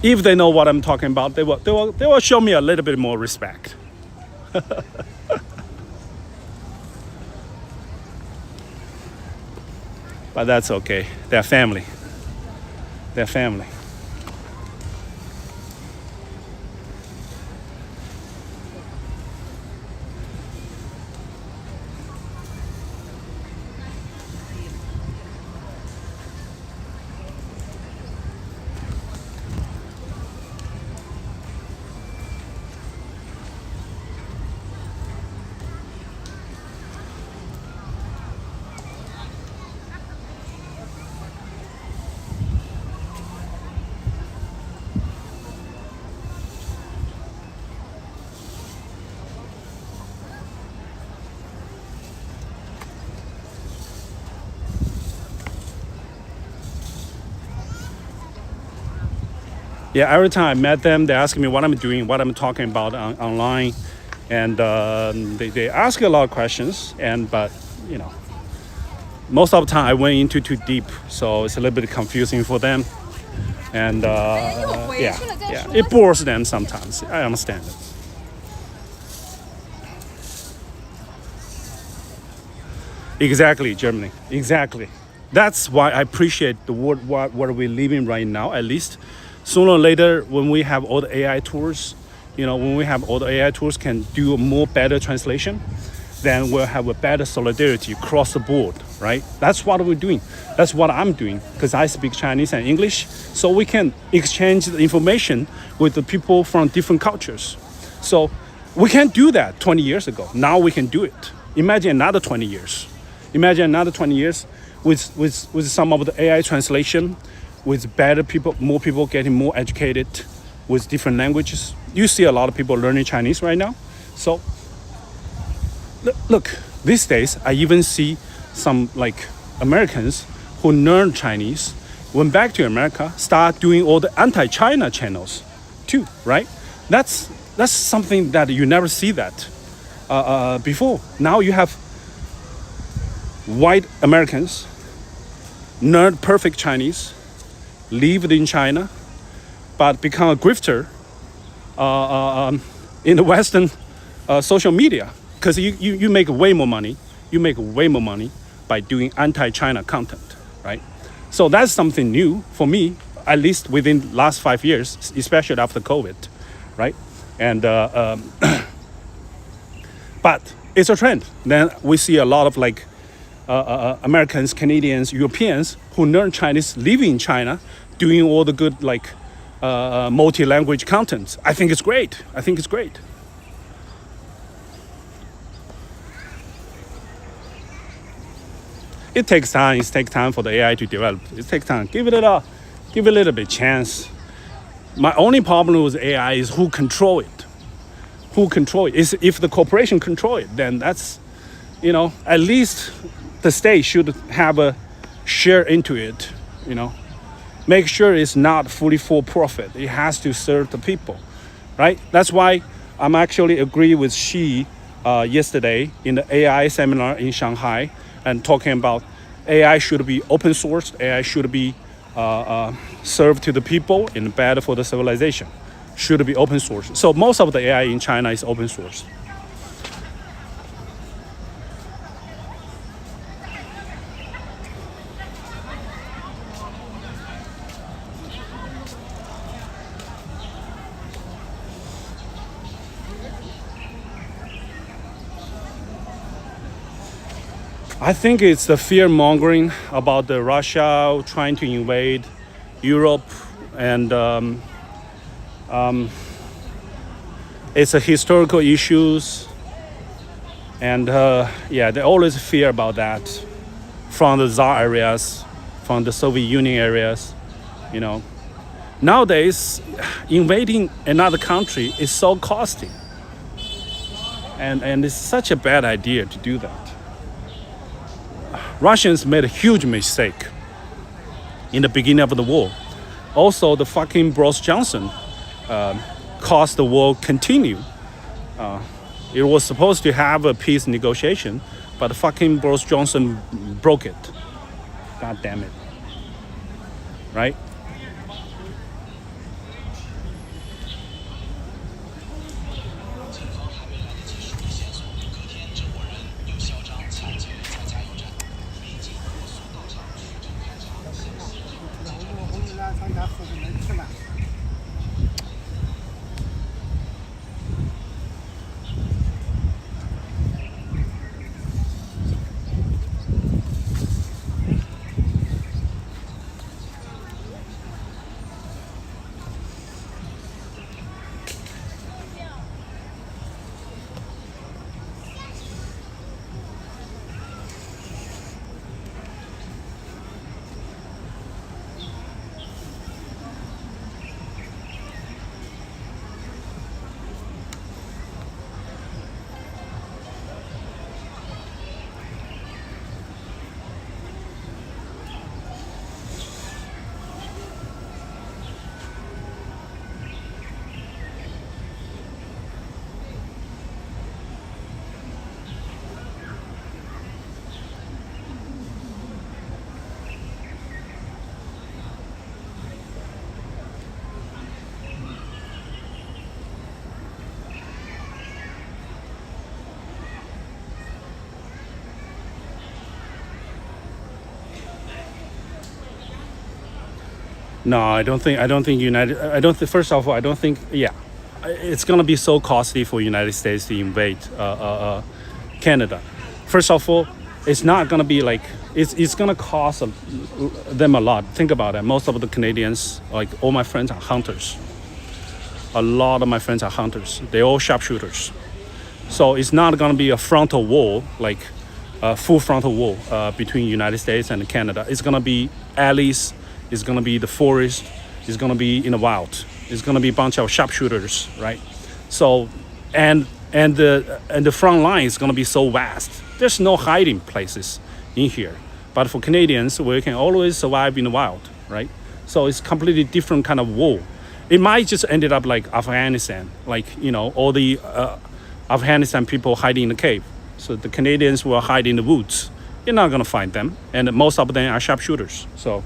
If they know what I'm talking about, they will show me a little bit more respect. But that's okay. They're family. They're family. Yeah, every time I met them, they ask me what I'm doing, what I'm talking about online, and they ask a lot of questions. But most of the time I went into too deep, so it's a little bit confusing for them. And it bores them sometimes. I understand it. Exactly, Germany. Exactly. That's why I appreciate the world where we're living right now, at least. Sooner or later, when we have all the AI tools, can do a more better translation, then we'll have a better solidarity across the board, right? That's what we're doing. That's what I'm doing, because I speak Chinese and English, so we can exchange the information with the people from different cultures. So we can't do that 20 years ago. Now we can do it. Imagine another 20 years. With some of the AI translation, with better people, more people getting more educated with different languages. You see a lot of people learning Chinese right now. So look, these days I even see some Americans who learn Chinese, went back to America, start doing all the anti-China channels too, right? That's something that you never see that before. Now you have white Americans learn perfect Chinese, lived in China, but become a grifter in the Western social media, because you make way more money. You make way more money by doing anti-China content, right? So that's something new for me, at least within last 5 years, especially after COVID, right? And but it's a trend. Then we see a lot of like Americans, Canadians, Europeans who learn Chinese, living in China, doing all the good like multi-language content. I think it's great. I think it's great. It takes time. It takes time for the AI to develop. It takes time. Give it a little bit chance. My only problem with AI is who control it. Who control it? Is if the corporation control it, then that's, at least the state should have a share into it. Make sure it's not fully for profit. It has to serve the people, right? That's why I'm actually agree with Xi yesterday in the AI seminar in Shanghai, and talking about AI should be open source. AI should be served to the people and better for the civilization. Should be open source. So most of the AI in China is open source. I think it's the fear mongering about the Russia trying to invade Europe, and it's a historical issues, and they always fear about that from the Tsar areas, from the Soviet Union areas. Nowadays invading another country is so costly, and it's such a bad idea to do that. Russians made a huge mistake in the beginning of the war. Also, the fucking Boris Johnson caused the war continue. It was supposed to have a peace negotiation, but fucking Boris Johnson broke it. God damn it. Right? No, I don't think first of all, I don't think, it's going to be so costly for United States to invade Canada. First of all, it's not going to be like, it's going to cost them a lot. Think about it. Most of the Canadians, like all my friends, are hunters. A lot of my friends are hunters. They're all sharpshooters. So it's not going to be a frontal war, like a full frontal war between United States and Canada. It's going to be alleys. It's going to be the forest. It's going to be in the wild. It's going to be a bunch of sharpshooters, right? So, and the front line is going to be so vast. There's no hiding places in here. But for Canadians, we can always survive in the wild, right? So it's completely different kind of war. It might just ended up like Afghanistan, like, all the Afghanistan people hiding in the cave. So the Canadians will hide in the woods. You're not going to find them. And most of them are sharpshooters. So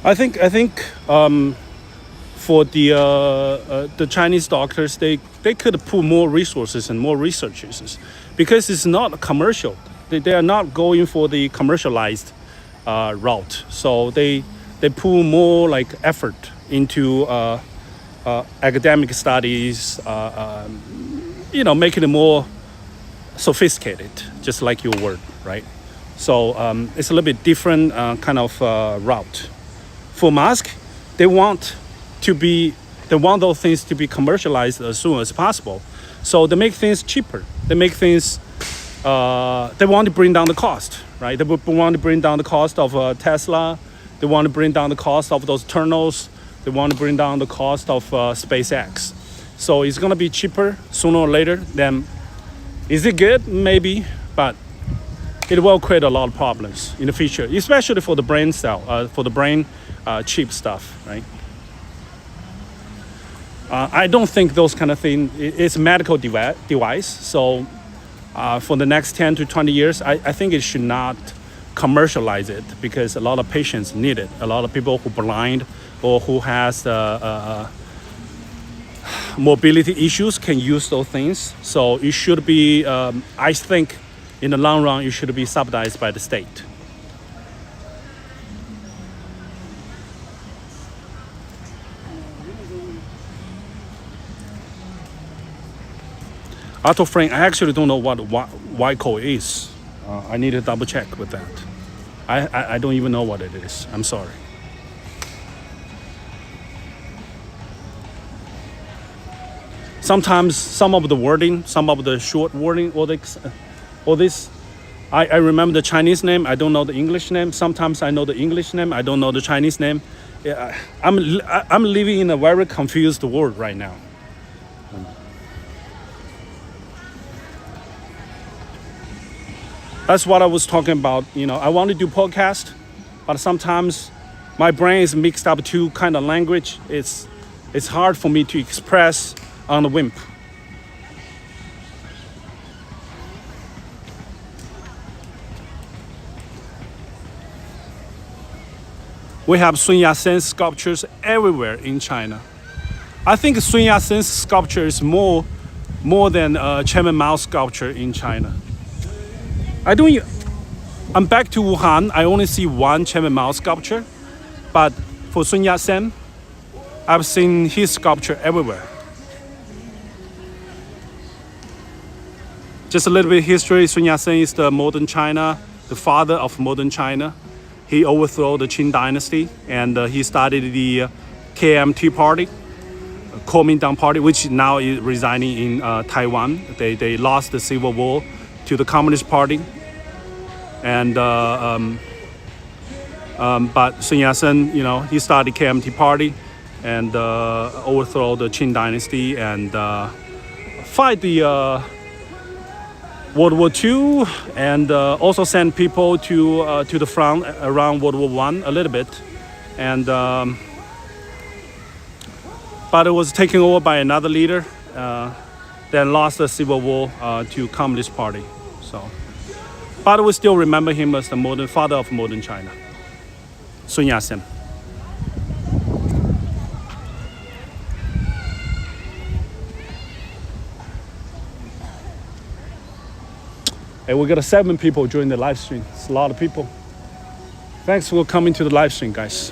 I think for the Chinese doctors, they could put more resources and more researchers because it's not commercial. They are not going for the commercialized route. So they put more like effort into academic studies, making it more sophisticated, just like your word, right? So it's a little bit different kind of route. For mask, they want those things to be commercialized as soon as possible. So they make things cheaper. They make things. They want to bring down the cost, right? They want to bring down the cost of Tesla. They want to bring down the cost of those tunnels. They want to bring down the cost of SpaceX. So it's going to be cheaper sooner or later. Then, is it good? Maybe, but it will create a lot of problems in the future, especially for the brain cell, for the brain chip stuff, right? I don't think those kind of thing is a medical device. So for the next 10 to 20 years, I think it should not commercialize it because a lot of patients need it. A lot of people who are blind or who has mobility issues can use those things. So it should be, I think, in the long run, it should be subsidized by the state. Auto frame, I actually don't know what YCO is. I need to double check with that. I don't even know what it is. I'm sorry. Sometimes some of the wording, some of the short wording, or this, I remember the Chinese name. I don't know the English name. Sometimes I know the English name. I don't know the Chinese name. Yeah, I'm living in a very confused world right now. That's what I was talking about. I want to do podcast, but sometimes my brain is mixed up two kind of language. It's hard for me to express on the whim. We have Sun Yat-sen's sculptures everywhere in China. I think Sun Yat-sen's sculpture is more than Chairman Mao's sculpture in China. I'm back to Wuhan. I only see one Chairman Mao sculpture, but for Sun Yat-sen, I've seen his sculpture everywhere. Just a little bit of history. Sun Yat-sen is the modern China, the father of modern China. He overthrew the Qing dynasty, and he started the KMT party, Kuomintang party, which now is residing in Taiwan. They lost the civil war to the Communist Party, and but Sun Yat-sen, he started KMT Party, and overthrow the Qing dynasty and fight the World War II, and also send people to the front around World War I a little bit, and but it was taken over by another leader. Then lost the civil war to Communist Party. So, but we still remember him as the father of modern China, Sun Yat-sen. Hey, we got 7 people join the live stream. It's a lot of people. Thanks for coming to the live stream, guys.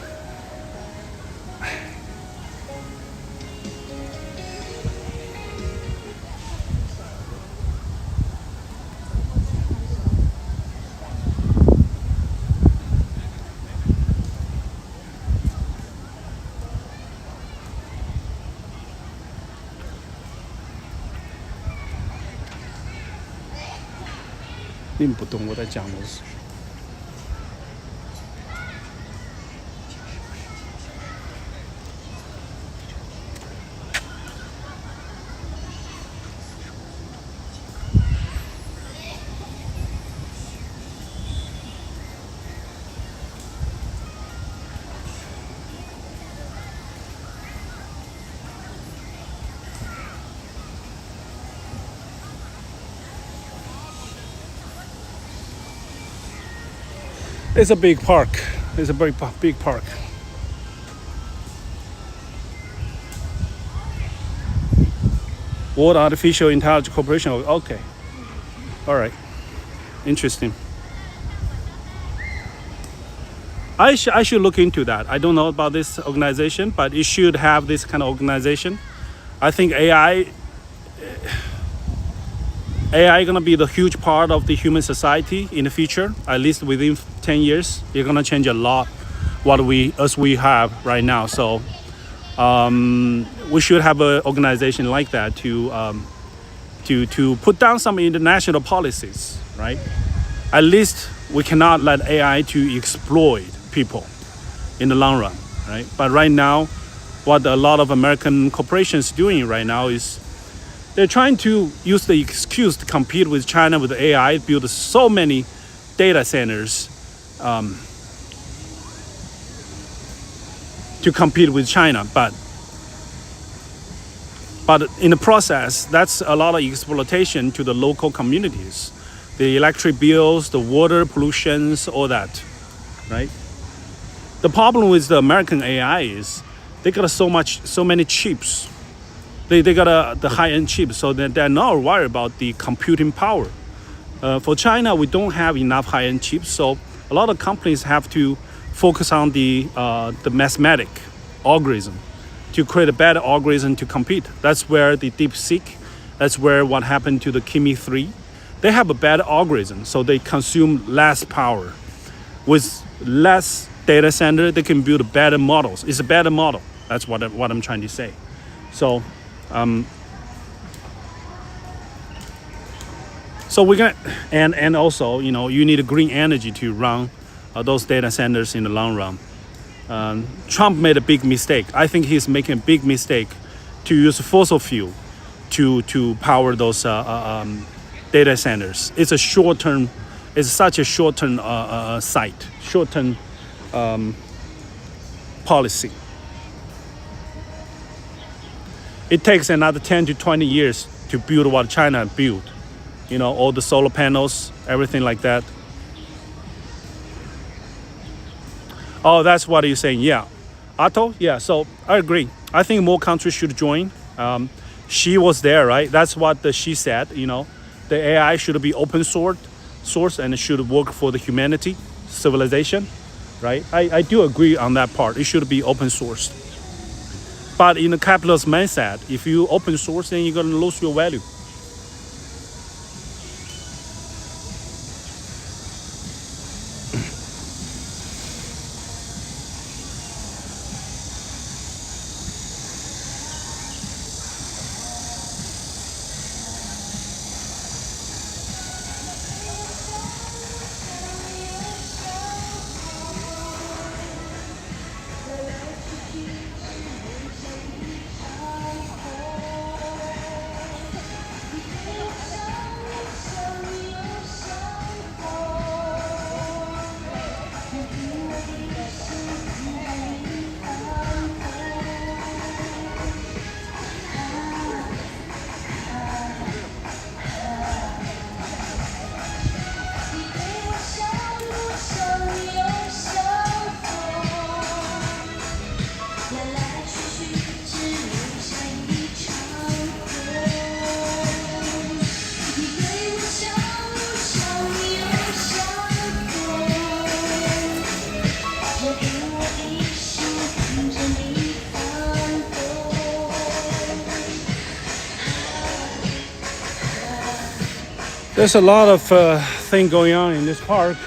你们不懂我在讲的是。It's a big park. It's a very big park. World Artificial Intelligence Corporation. Okay. All right. Interesting. I should look into that. I don't know about this organization, but it should have this kind of organization. I think AI gonna be the huge part of the human society in the future. At least within 10 years, it's gonna change a lot as we have right now. So we should have an organization like that to put down some international policies, right? At least we cannot let AI to exploit people in the long run, right? But right now, what a lot of American corporations doing right now is they're trying to use the excuse to compete with China with AI, build so many data centers to compete with China. But in the process, that's a lot of exploitation to the local communities. The electric bills, the water pollutions, all that, right? The problem with the American AI is they got so many chips. They got the high-end chips, so that they're not worried about the computing power. For China, we don't have enough high-end chips, so a lot of companies have to focus on the mathematic algorithm to create a better algorithm to compete. That's where the DeepSeek, that's where what happened to the Kimi 3. They have a better algorithm, so they consume less power. With less data center, they can build better models. It's a better model. That's what I'm trying to say. So, so we're gonna, and also, you need a green energy to run those data centers in the long run. Trump made a big mistake. I think he's making a big mistake to use fossil fuel to power those data centers. It's such a short-term short-term policy. It takes another 10 to 20 years to build what China built. All the solar panels, everything like that. Oh, that's what you're saying. Yeah. Otto? Yeah, so I agree. I think more countries should join. She was there, right? That's what she said, The AI should be open source and it should work for the humanity, civilization, right? I do agree on that part. It should be open sourced. But in a capitalist mindset, if you open source, then you're going to lose your value. There's a lot of thing going on in this park.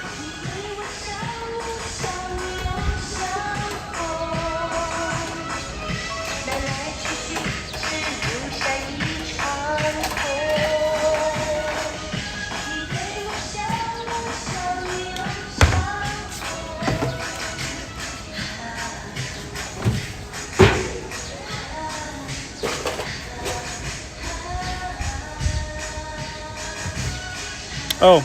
Oh,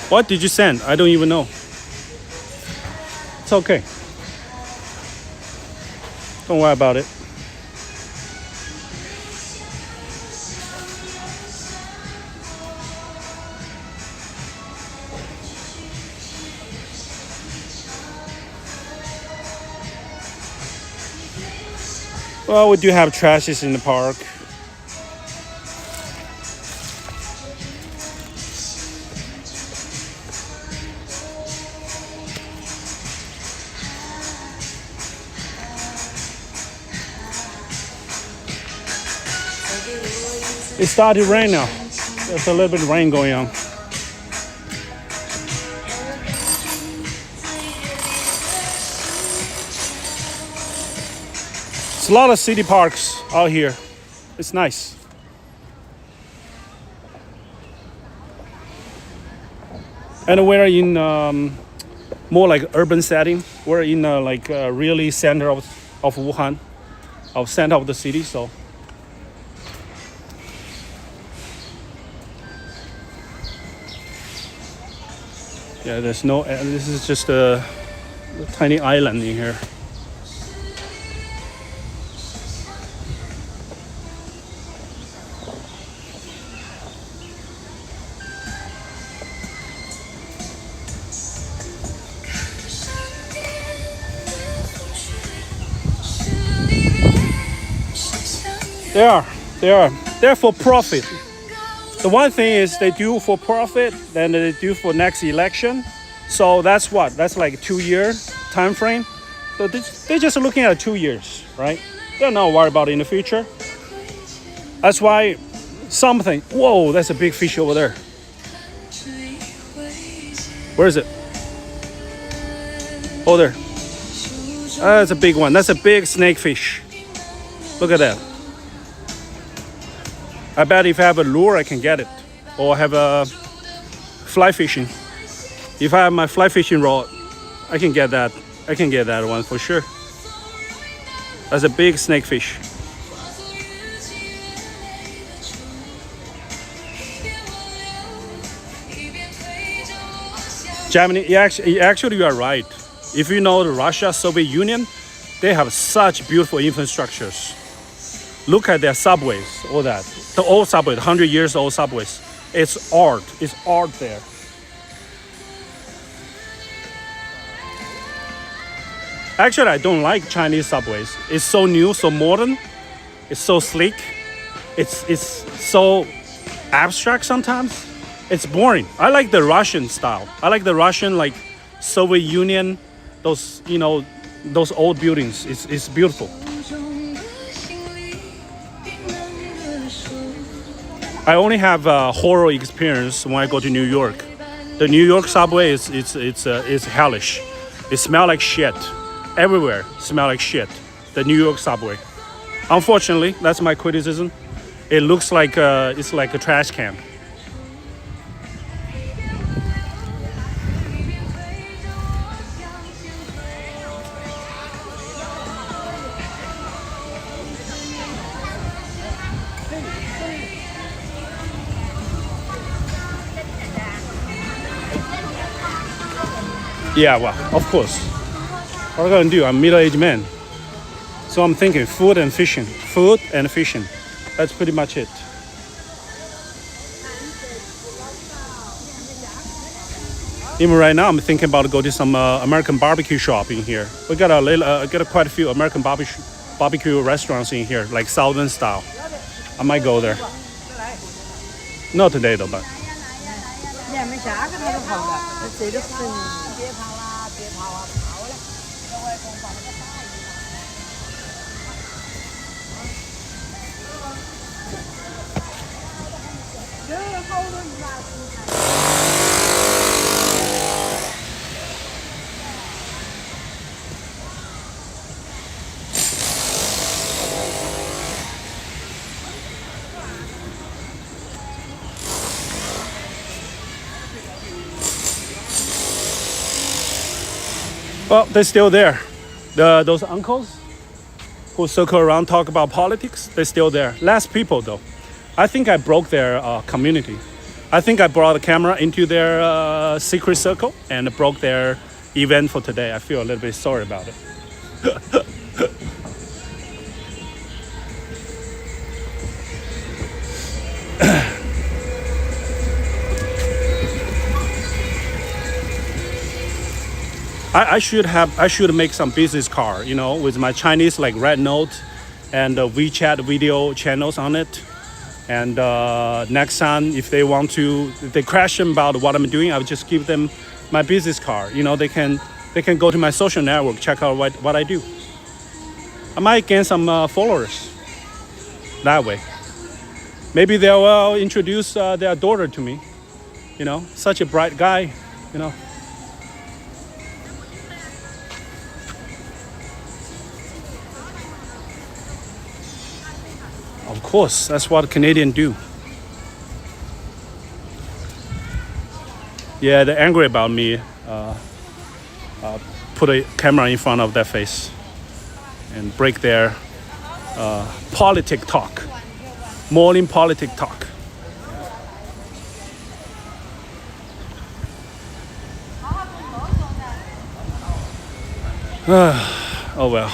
what did you send? I don't even know. It's okay. Don't worry about it. Well, we do have trashes in the park. It started to rain now. There's a little bit of rain going on. It's a lot of city parks out here. It's nice. And we're in more like urban setting. We're in really center of Wuhan, of center of the city. So yeah, there's no. This is just a tiny island in here. They're for profit. The one thing is they do for profit, then they do for next election. So that's like 2 year time frame. So they're just looking at 2 years, right? They're not worried about it in the future. That's why something. Whoa, that's a big fish over there. Where is it? Oh, there. That's a big one. That's a big snake fish. Look at that. I bet if I have a lure, I can get it. Or have a fly fishing. If I have my fly fishing rod, I can get that. I can get that one for sure. That's a big snake fish. Germany, actually you are right. If you know the Russia, Soviet Union, they have such beautiful infrastructures. Look at their subways, all that. The old subway, 100 years old subways. It's art. It's art there. Actually, I don't like Chinese subways. It's so new, so modern. It's so sleek. It's so abstract sometimes. It's boring. I like the Russian style. I like the Russian, like Soviet Union, those old buildings. It's beautiful. I only have a horror experience when I go to New York. The New York subway is hellish. It smells like shit. Everywhere smell like shit. The New York subway. Unfortunately, that's my criticism. It looks like it's like a trash can. Yeah, well, of course. What am I gonna do? I'm a middle-aged man. So I'm thinking food and fishing. Food and fishing. That's pretty much it. Even right now, I'm thinking about go to some American barbecue shop in here. We got quite a few American barbecue restaurants in here, like Southern style. I might go there. Not today though, but. Well, they're still there. Those uncles who circle around talk about politics, they're still there. Less people though. I think I broke their community. I think I brought the camera into their secret circle and broke their event for today. I feel a little bit sorry about it. I should make some business card, with my Chinese like red note and WeChat video channels on it. And next time, if they want to, if they question about what I'm doing, I'll just give them my business card. You know, they can go to my social network, check out what I do. I might gain some followers that way. Maybe they will introduce their daughter to me. You know, such a bright guy, you know. Of course, that's what Canadians do. Yeah, they're angry about me. Put a camera in front of their face and break their politic talk, morning politic talk. Oh well.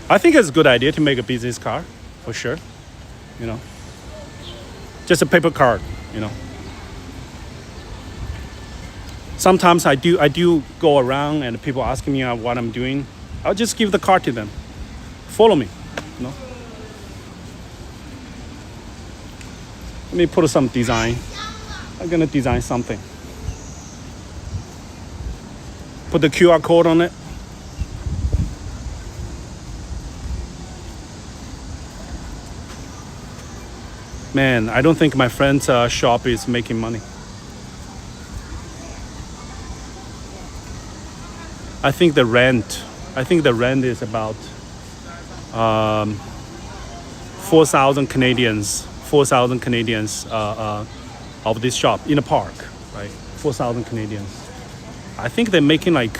I think it's a good idea to make a business card, for sure. You know, just a paper card. You know. Sometimes I do go around and people asking me what I'm doing. I'll just give the card to them. Follow me. You know. Let me put some design. I'm gonna design something. Put the QR code on it. Man, I don't think my friend's shop is making money. I think the rent is about 4,000 Canadians of this shop in a park, right? 4,000 Canadians. I think they're making like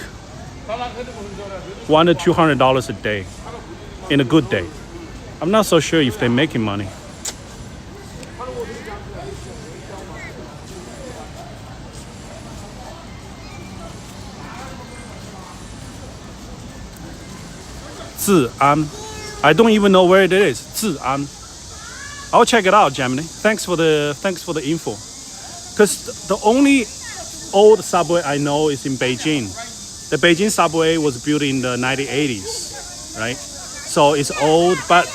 $100 to $200 a day in a good day. I'm not so sure if they're making money. Zi'an. I don't even know where it is. Zi'an. I'll check it out, Gemini. Thanks for the info. Because the only old subway I know is in Beijing. The Beijing subway was built in the 1980s, right? So it's old, but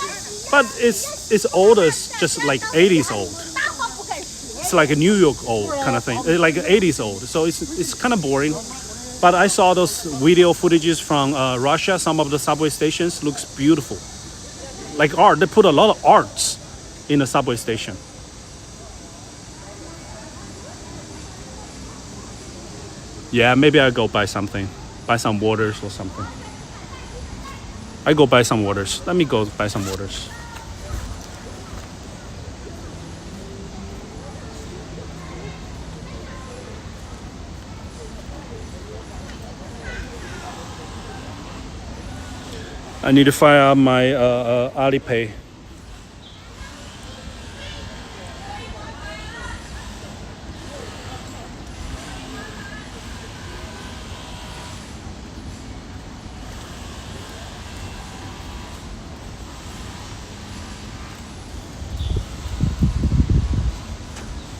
it's old as just like 80s old. It's like a New York old kind of thing, like 80s old. So it's kind of boring. But I saw those video footages from Russia. Some of the subway stations looks beautiful, like art. They put a lot of arts in the subway station. Yeah, maybe I'll go buy something, buy some waters or something. I go buy some waters. Let me go buy some waters. I need to fire up my Alipay.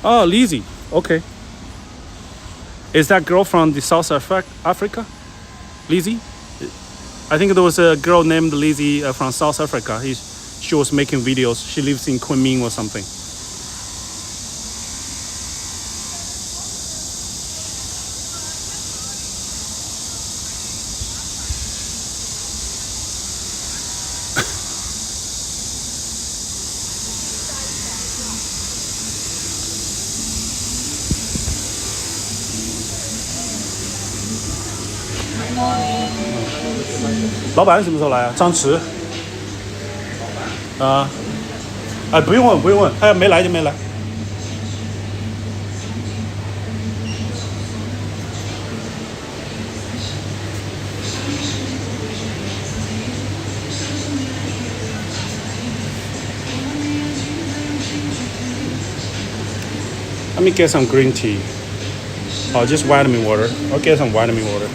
Oh, Lizzie. Okay. Is that girl from the South Africa? Lizzie? I think there was a girl named Lizzie from South Africa. She was making videos. She lives in Kunming or something.老板什么时候来啊？张弛。啊，哎，不用问，不用问，他要没来就没来。Let me get some green tea. Oh, just vitamin water. I'll get some vitamin water.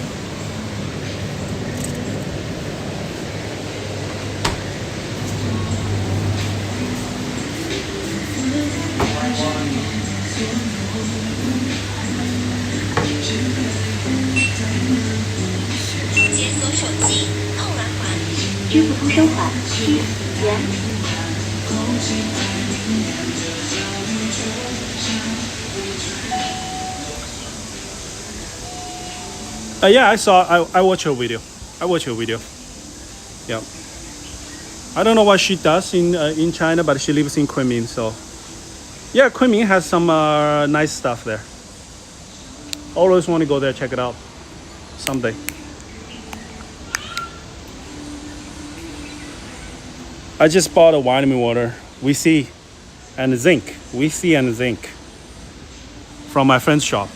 收款需元。Yeah, I saw. I watched your video. I watched your video. Yeah. I don't know what she does in China, but she lives in Kunming. So, yeah, Kunming has some nice stuff there. Always want to go there, check it out someday. I just bought a vitamin water, VC and zinc, VC and zinc from my friend's shop.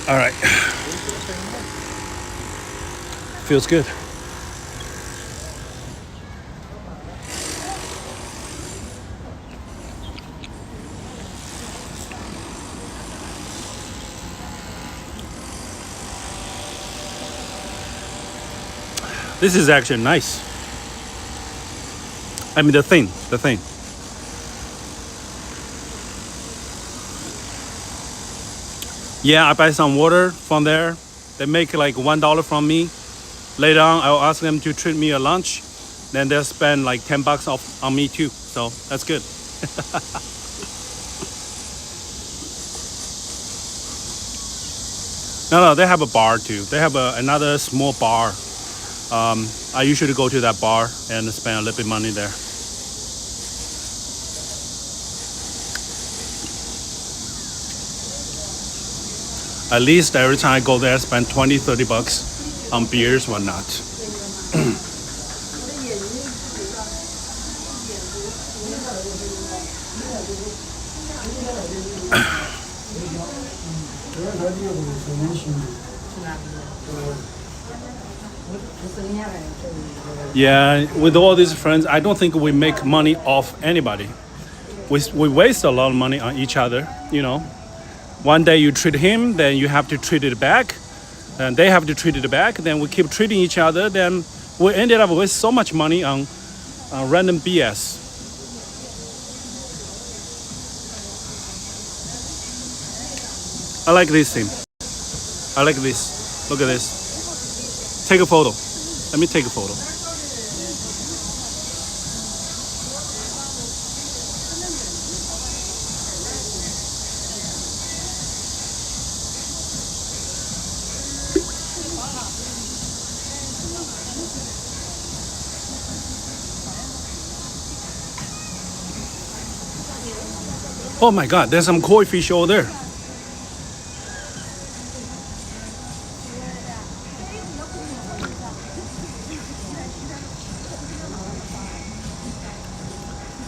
All right. Feels good. This is actually nice. I mean, the thing. Yeah, I buy some water from there. They make like $1 from me. Later on, I'll ask them to treat me a lunch. Then they'll spend like $10 off on me too. So that's good. No, they have a bar too. They have another small bar. I usually go to that bar and spend a little bit of money there. At least every time I go there, I spend $20-$30 on beers, whatnot. Yeah, with all these friends, I don't think we make money off anybody. We waste a lot of money on each other, you know. One day you treat him, then you have to treat it back. And they have to treat it back. Then we keep treating each other. Then we ended up with so much money on random BS. I like this thing. I like this. Look at this. Take a photo. Let me take a photo. Oh my God, there's some koi fish over there.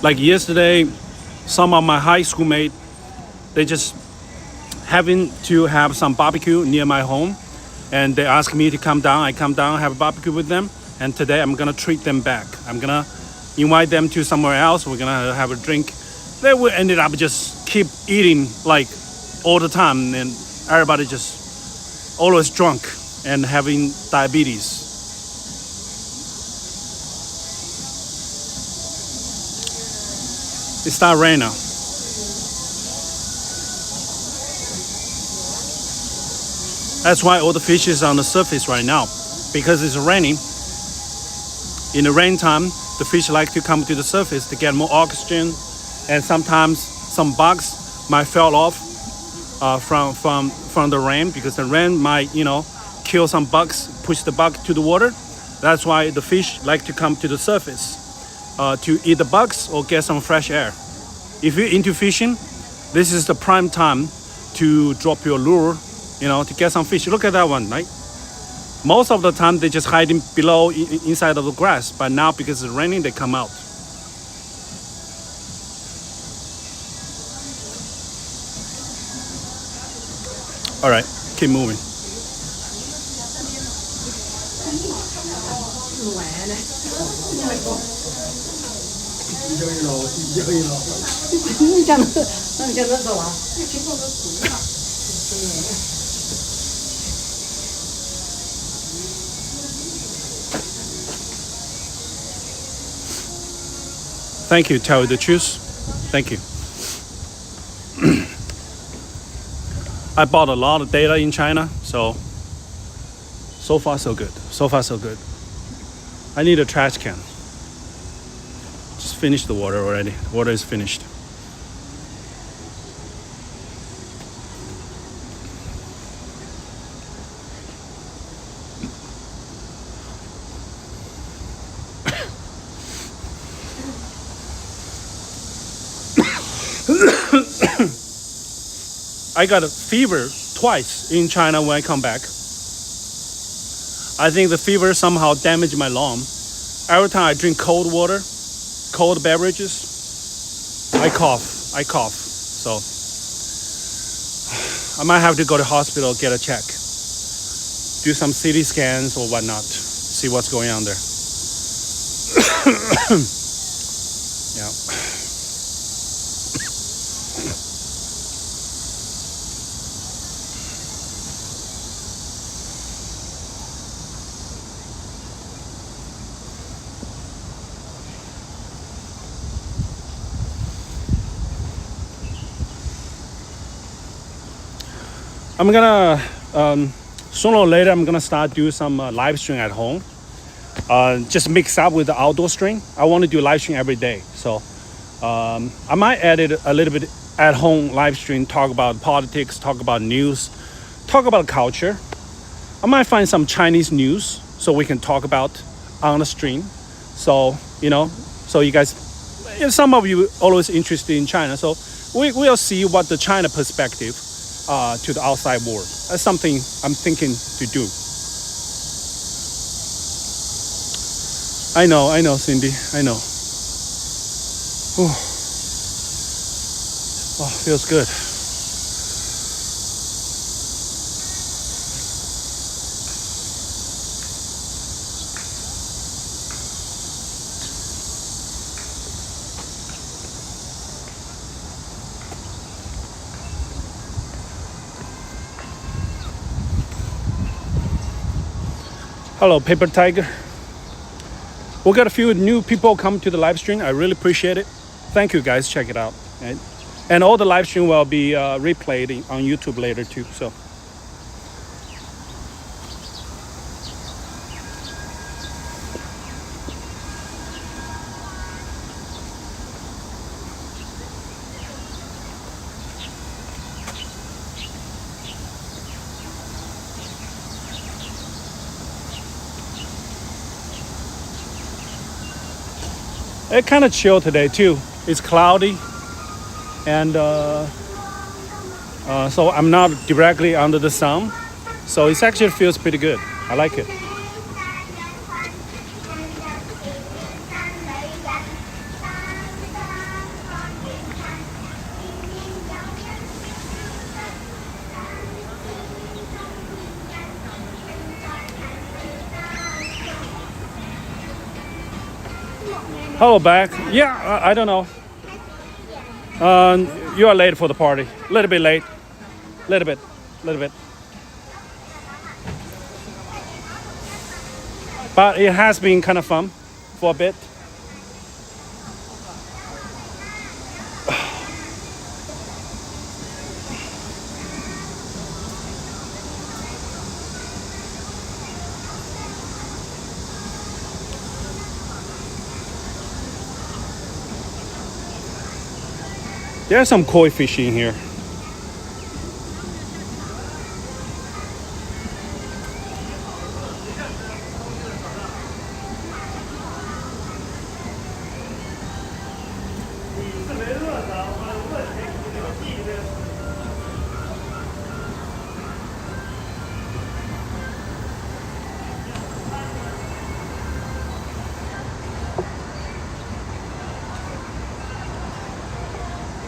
Like yesterday, some of my high school mates, they just having to have some barbecue near my home. And they asked me to come down. I come down, have a barbecue with them. And today I'm gonna treat them back. I'm gonna invite them to somewhere else. We're gonna have a drink. They will ended up just keep eating like all the time, and everybody just always drunk and having diabetes. It started raining now. That's why all the fish is on the surface right now, because it's raining. In the rain time, the fish like to come to the surface to get more oxygen. And sometimes some bugs might fall off from the rain, because the rain might, kill some bugs, push the bug to the water. That's why the fish like to come to the surface to eat the bugs or get some fresh air. If you're into fishing, this is the prime time to drop your lure, to get some fish. Look at that one, right? Most of the time they just hiding below inside of the grass, but now because it's raining, they come out. All right, keep moving. Thank you, tell you the truth. Thank you. I bought a lot of data in China, so far so good. So far so good. I need a trash can. Just finished the water already. The water is finished. I got a fever twice in China when I come back. I think the fever somehow damaged my lung. Every time I drink cold water, cold beverages, I cough. So I might have to go to hospital, get a check, do some CT scans or whatnot, see what's going on there. Yeah. I'm gonna sooner or later I'm gonna start do some live stream at home. Just mix up with the outdoor stream. I want to do live stream every day, so I might edit a little bit at home live stream, talk about politics, talk about news, talk about culture. I might find some Chinese news so we can talk about on the stream. So so you guys, some of you always interested in China, so we'll see what the China perspective to the outside world. That's something I'm thinking to do. I know, Cindy. I know. Whew. Oh, feels good. Hello, Paper Tiger. We got a few new people come to the live stream. I really appreciate it. Thank you, guys. Check it out. And all the live stream will be replayed on YouTube later too. So. It's kind of chill today too. It's cloudy, and so I'm not directly under the sun. So it actually feels pretty good. I like it. Hello, back. Yeah, I don't know. You are late for the party. A little bit late. Little bit. But it has been kind of fun for a bit. There's some koi fish in here.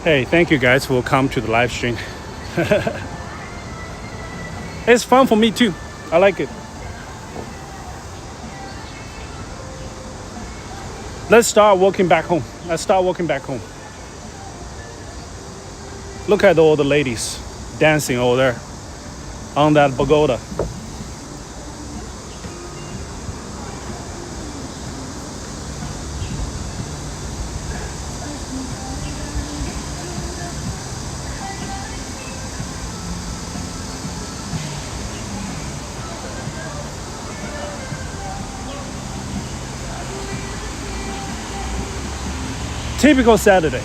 Hey, thank you guys who will come to the live stream. It's fun for me too. I like it. Let's start walking back home. Look at all the ladies dancing over there. on that pagoda. Typical Saturday.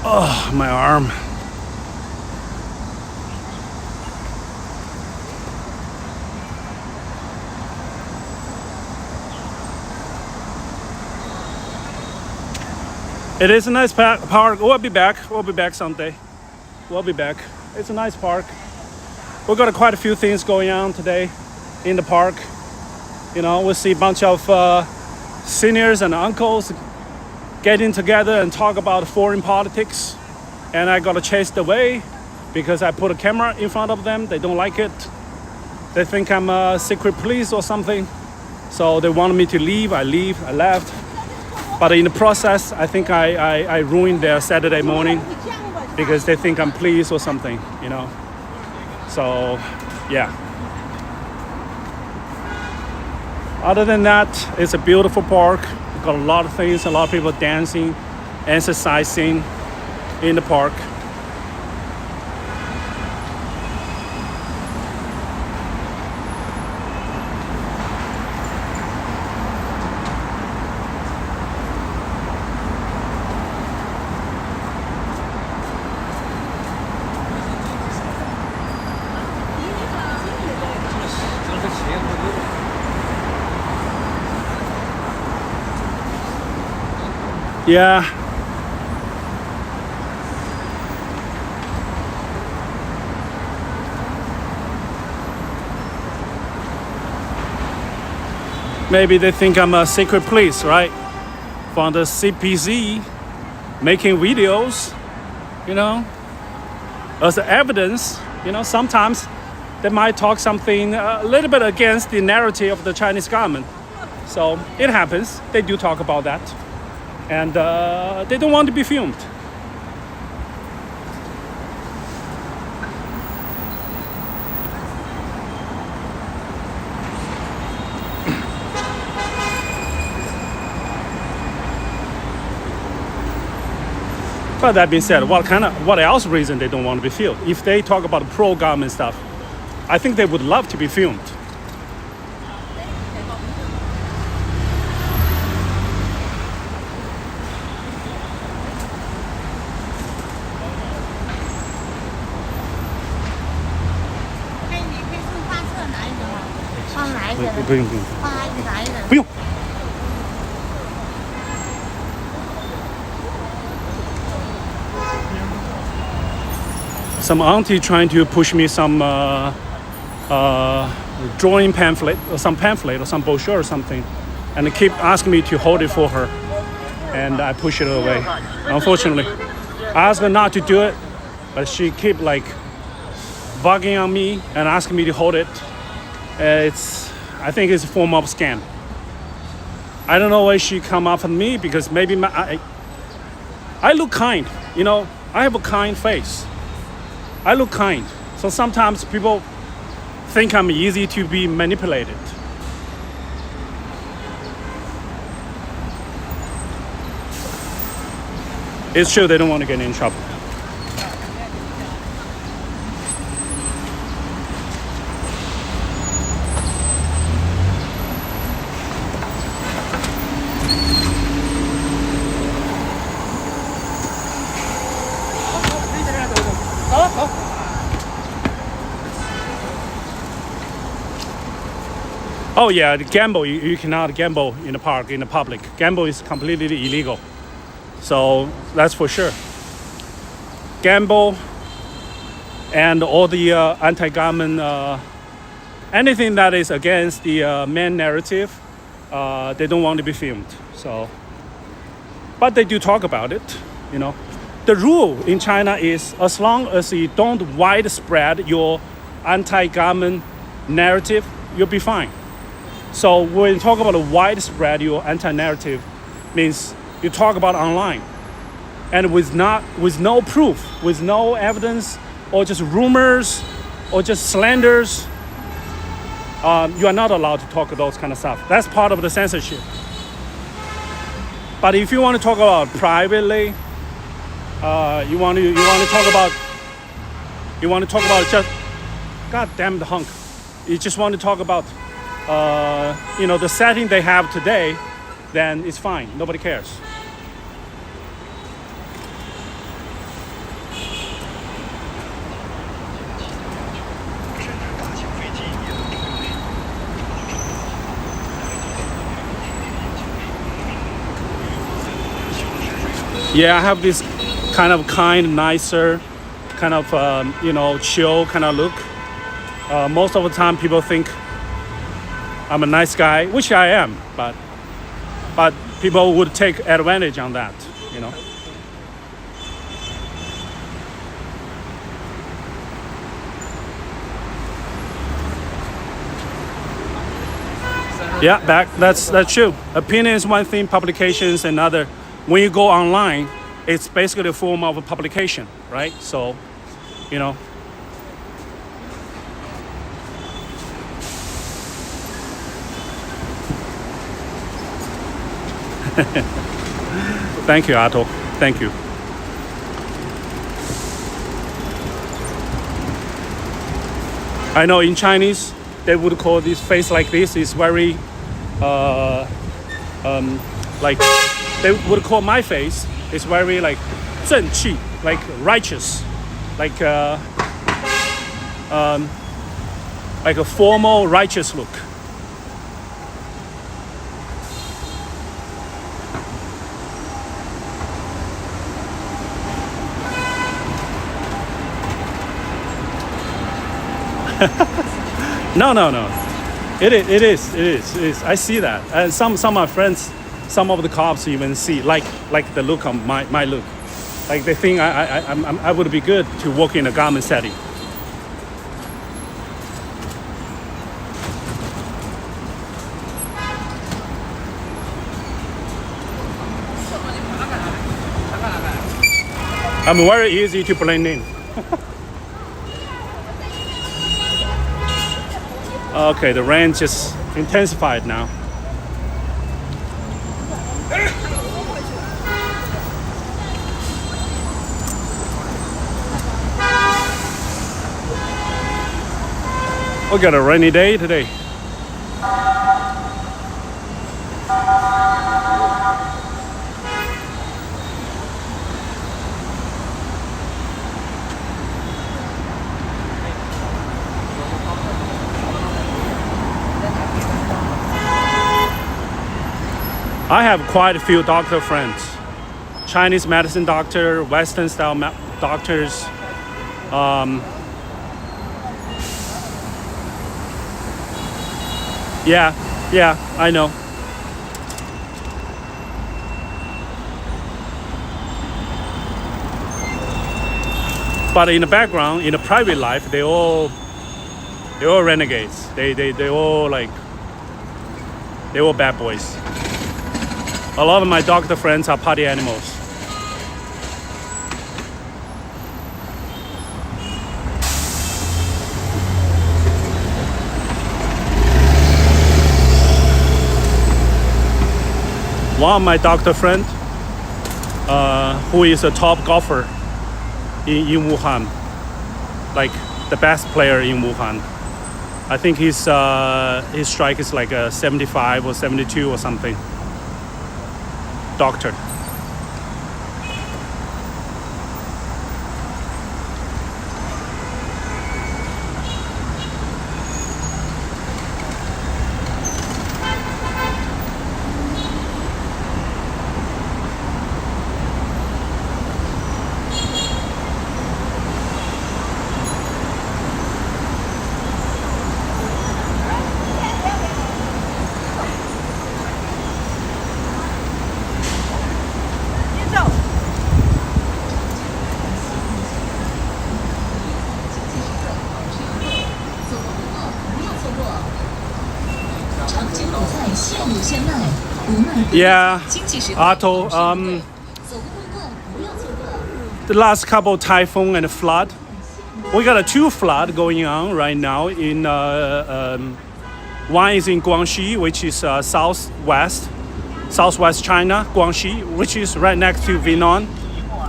Oh, my arm. It is a nice park. We'll be back. We'll be back someday. We'll be back. It's a nice park. We've got quite a few things going on today in the park. You know, we'll see a bunch of seniors and uncles getting together and talk about foreign politics. And I got chased away because I put a camera in front of them. They don't like it. They think I'm a secret police or something. So they wanted me to leave. I left. But in the process, I think I ruined their Saturday morning because they think I'm police or something, you know. So, yeah. Other than that, it's a beautiful park. We've got a lot of things, a lot of people dancing, exercising in the park. Yeah. Maybe they think I'm a secret police, right? From the CPC, making videos, you know, as evidence. You know, sometimes they might talk something a little bit against the narrative of the Chinese government. So it happens. They do talk about that. And they don't want to be filmed. But that being said, what else reason they don't want to be filmed? If they talk about pro-government stuff, I think they would love to be filmed. Some auntie trying to push me some drawing pamphlet or some brochure or something, and they keep asking me to hold it for her, and I push it away. Unfortunately, I asked her not to do it, but she keep like bugging on me and asking me to hold it. I think it's a form of scam. I don't know why she come after me, because maybe I look kind, you know. I have a kind face. I look kind. So sometimes people think I'm easy to be manipulated. It's true they don't want to get in trouble. Oh yeah, the gamble, you cannot gamble in the park, in the public. Gamble is completely illegal. So that's for sure. Gamble and all the anti-government, anything that is against the main narrative, they don't want to be filmed. So, but they do talk about it, you know. the rule in China is as long as you don't widespread your anti-government narrative, you'll be fine. So when you talk about a widespread your anti-narrative, means you talk about online, and with no proof, with no evidence, or just rumors, or just slanders, you are not allowed to talk those kind of stuff. That's part of the censorship. But if you want to talk about privately, you want to talk about just, God damn the hunk. You just want to talk about, the setting they have today, then it's fine. Nobody cares. Yeah, I have this kind of nicer, kind of, chill kind of look. Most of the time people think I'm a nice guy, which I am, but people would take advantage on that, Yeah, that's true. Opinion is one thing, publications another. When you go online, it's basically a form of a publication, right? So, Thank you, Otto. Thank you. I know in Chinese, they would call this face like this is very, like, they would call my face is very like 正气, like righteous, like a formal righteous look. No. It is. I see that. And some of my friends, some of the cops even see like the look of my look. Like they think I would be good to work in a government setting. I'm very easy to blend in. Okay, the rain just intensified now. We got a rainy day today. I have quite a few doctor friends. Chinese medicine doctor, Western style doctors. Yeah, I know. But in the background, in the private life, they all renegades. They all bad boys. A lot of my doctor friends are party animals. One of my doctor friend, who is a top golfer in Wuhan, like the best player in Wuhan. I think his strike is like a 75 or 72 or something. Doctor. Yeah, Otto. The last couple typhoon and flood. We got a two flood going on right now. One is in Guangxi, which is southwest China, Guangxi, which is right next to Vietnam,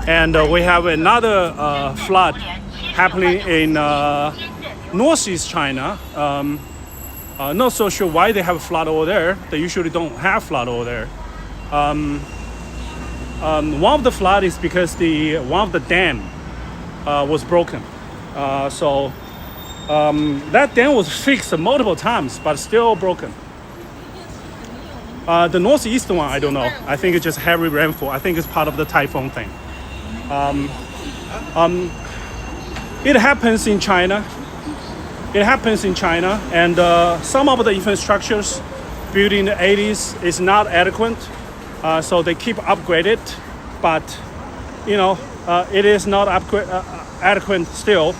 and we have another flood happening in northeast China. Not so sure why they have a flood over there. They usually don't have flood over there. One of the flood is because one of the dam was broken. That dam was fixed multiple times, but still broken. The northeast one, I don't know. I think it's just heavy rainfall. I think it's part of the typhoon thing. It happens in China. And some of the infrastructures built in the 80s is not adequate. So they keep upgraded, but it is not adequate still.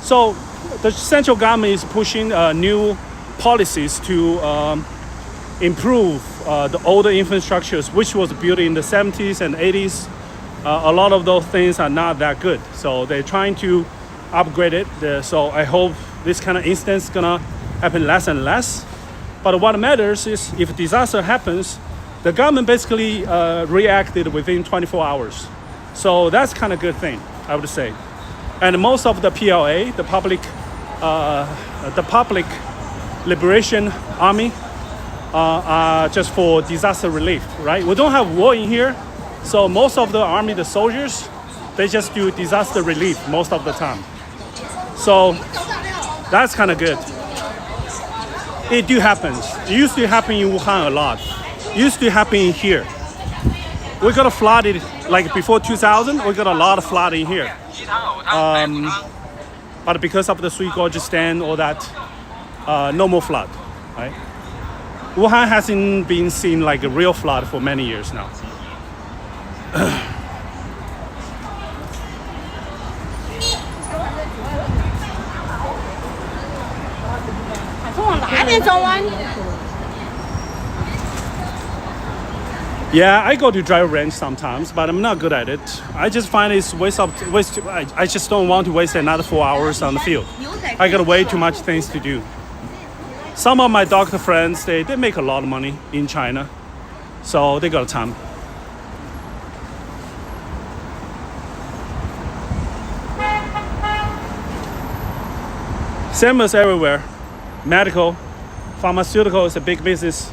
So the central government is pushing new policies to improve the older infrastructures, which was built in the 70s and 80s. A lot of those things are not that good. So they're trying to upgrade it. So I hope this kind of instance is gonna happen less and less. But what matters is if disaster happens, the government basically reacted within 24 hours. So that's kind of good thing, I would say. And most of the PLA, the Public Liberation Army, are just for disaster relief, right? We don't have war in here, so most of the army, the soldiers, they just do disaster relief most of the time. So that's kind of good. It do happens. It used to happen in Wuhan a lot. It used to happen in here. We got flooded, like before 2000, we got a lot of flooding here. But because of the Three Gorges Dam, all that, no more flood, right? Wuhan hasn't been seen like a real flood for many years now. 从往哪边走啊？ Yeah, I go to drive range sometimes, but I'm not good at it. I just find it's waste. I just don't want to waste another 4 hours on the field. I got way too much things to do. Some of my doctor friends, they make a lot of money in China, so they got time. Same as everywhere. Medical, pharmaceutical is a big business.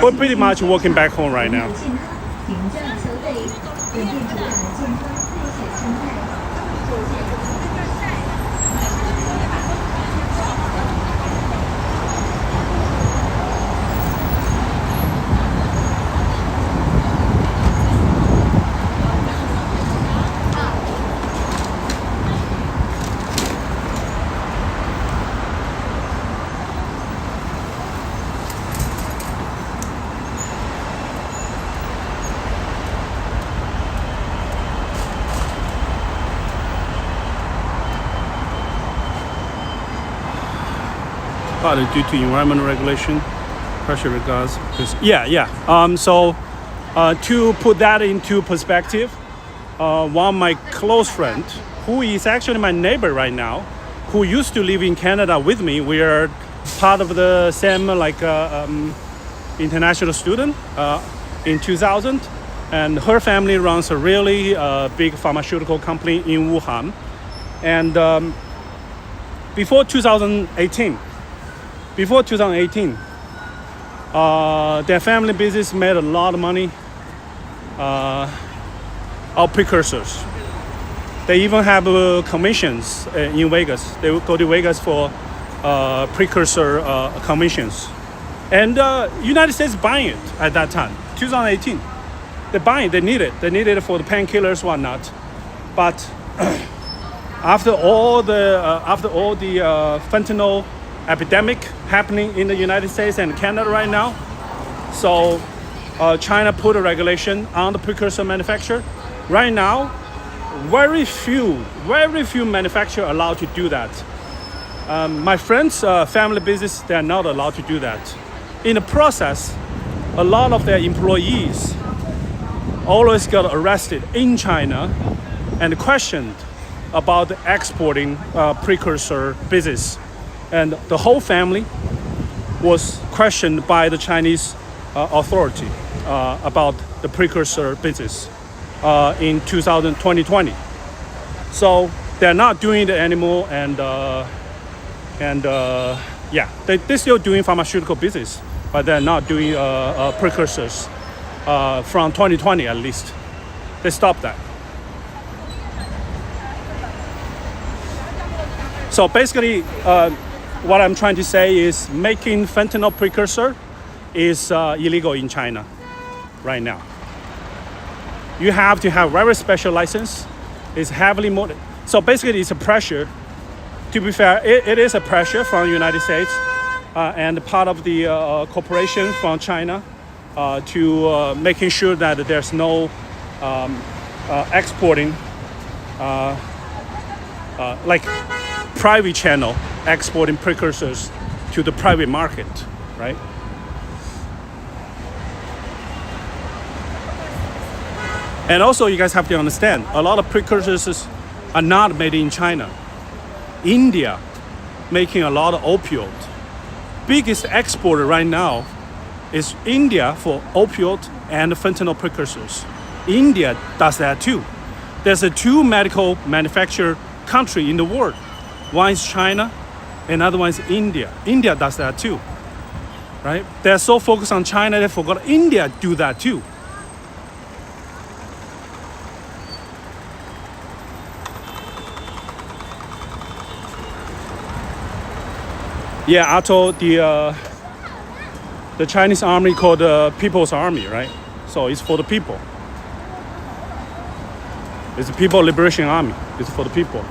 We're pretty much walking back home right now. Partly due to environmental regulation, Pressure regards. So to put that into perspective, one of my close friend, who is actually my neighbor right now, who used to live in Canada with me, we are part of the same international student in 2000, and her family runs a really big pharmaceutical company in Wuhan. And before 2018, their family business made a lot of money of precursors. They even have commissions in Vegas. They would go to Vegas for precursor commissions. And United States buying it at that time, 2018. They buy it, they need it. They need it for the painkillers, whatnot. But after all the fentanyl epidemic happening in the United States and Canada right now, so China put a regulation on the precursor manufacturer. Right now, very few manufacturers are allowed to do that. My friends' family business, they are not allowed to do that. In the process, a lot of their employees always got arrested in China and questioned about exporting precursor business. And the whole family was questioned by the Chinese authority about the precursor business in 2020. So they're not doing it anymore, they're still doing pharmaceutical business, but they're not doing precursors from 2020 at least. They stopped that. So basically, what I'm trying to say is making fentanyl precursor is illegal in China right now. You have to have very special license. It's heavily motivated. So basically, it's a pressure. To be fair, it is a pressure from the United States and part of the corporation from China to making sure that there's no exporting like private channel exporting precursors to the private market, right? And also, you guys have to understand, a lot of precursors are not made in China. India making a lot of opioid. Biggest exporter right now is India for opioid and fentanyl precursors. India does that too. There's two medical manufacturer country in the world. One is China, another one is India. India does that too, right? They're so focused on China, they forgot India do that too. Yeah, I told the Chinese army called the People's Army, right? So it's for the people. It's the People Liberation Army. It's for the people.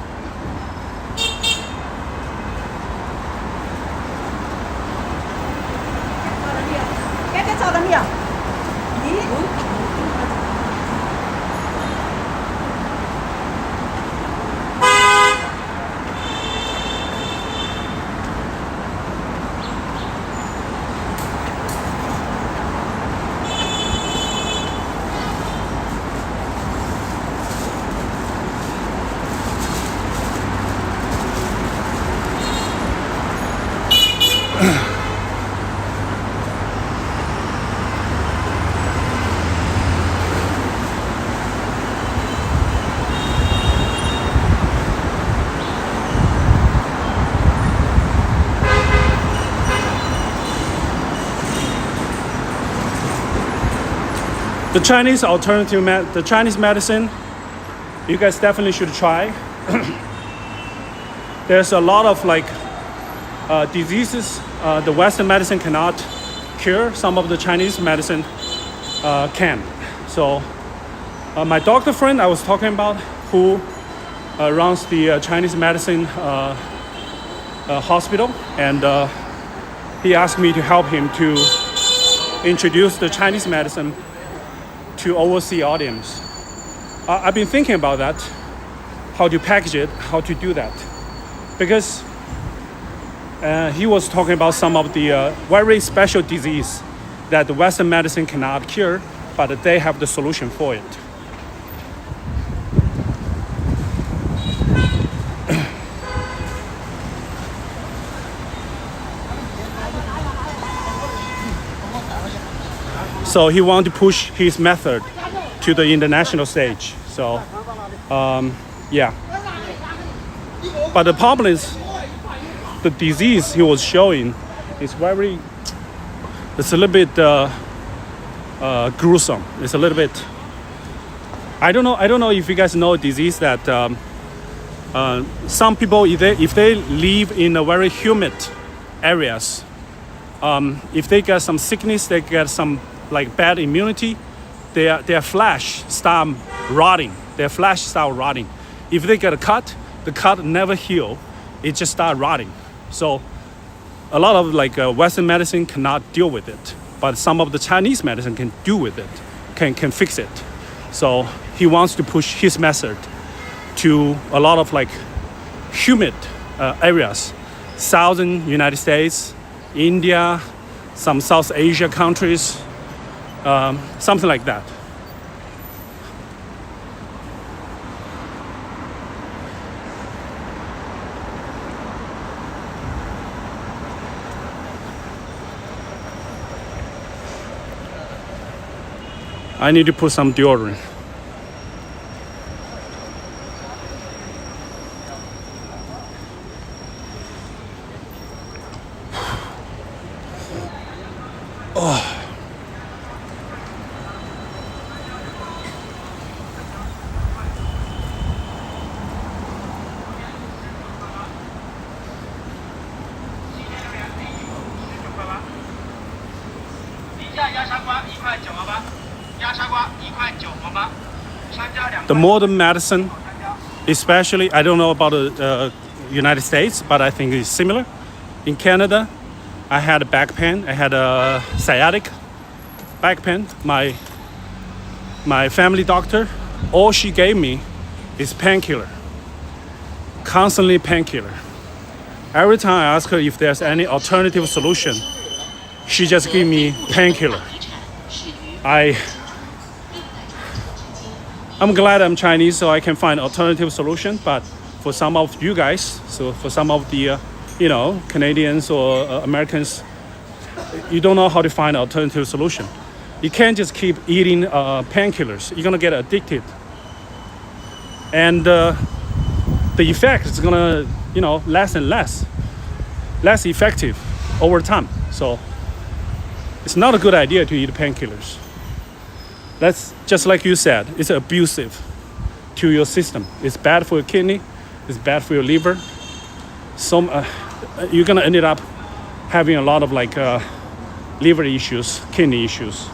The Chinese alternative, the Chinese medicine, you guys definitely should try. There's a lot of diseases the Western medicine cannot cure. Some of the Chinese medicine can. So my doctor friend I was talking about, who runs the Chinese medicine hospital, and he asked me to help him to introduce the Chinese medicine to overseas audience. I've been thinking about that, how to package it, how to do that. Because He was talking about some of the very special disease that the Western medicine cannot cure, but they have the solution for it. So he wanted to push his method to the international stage. So, yeah. But the problem is, the disease he was showing is very, it's a little bit gruesome. It's a little bit, I don't know if you guys know a disease that some people, if they live in a very humid areas, if they get some sickness, they get some like bad immunity, their flesh start rotting. Their flesh start rotting. If they get a cut, the cut never heal. It just start rotting. So a lot of like Western medicine cannot deal with it, but some of the Chinese medicine can do with it, can fix it. So he wants to push his method to a lot of like humid areas, southern United States, India, some South Asia countries, something like that. I need to put some deodorant. The modern medicine, especially, I don't know about the United States, but I think it's similar. In Canada, I had a back pain. I had a sciatic back pain. My family doctor, all she gave me is painkiller. Constantly painkiller. Every time I ask her if there's any alternative solution, she just gave me painkiller. I'm glad I'm Chinese, so I can find alternative solution. But for some of you guys, so for some of the, Canadians or Americans, you don't know how to find alternative solution. You can't just keep eating painkillers. You're gonna get addicted, and the effect is gonna, less and less effective over time. So it's not a good idea to eat painkillers. That's just like you said, it's abusive to your system. It's bad for your kidney, it's bad for your liver. So you're gonna end up having a lot of like liver issues, kidney issues.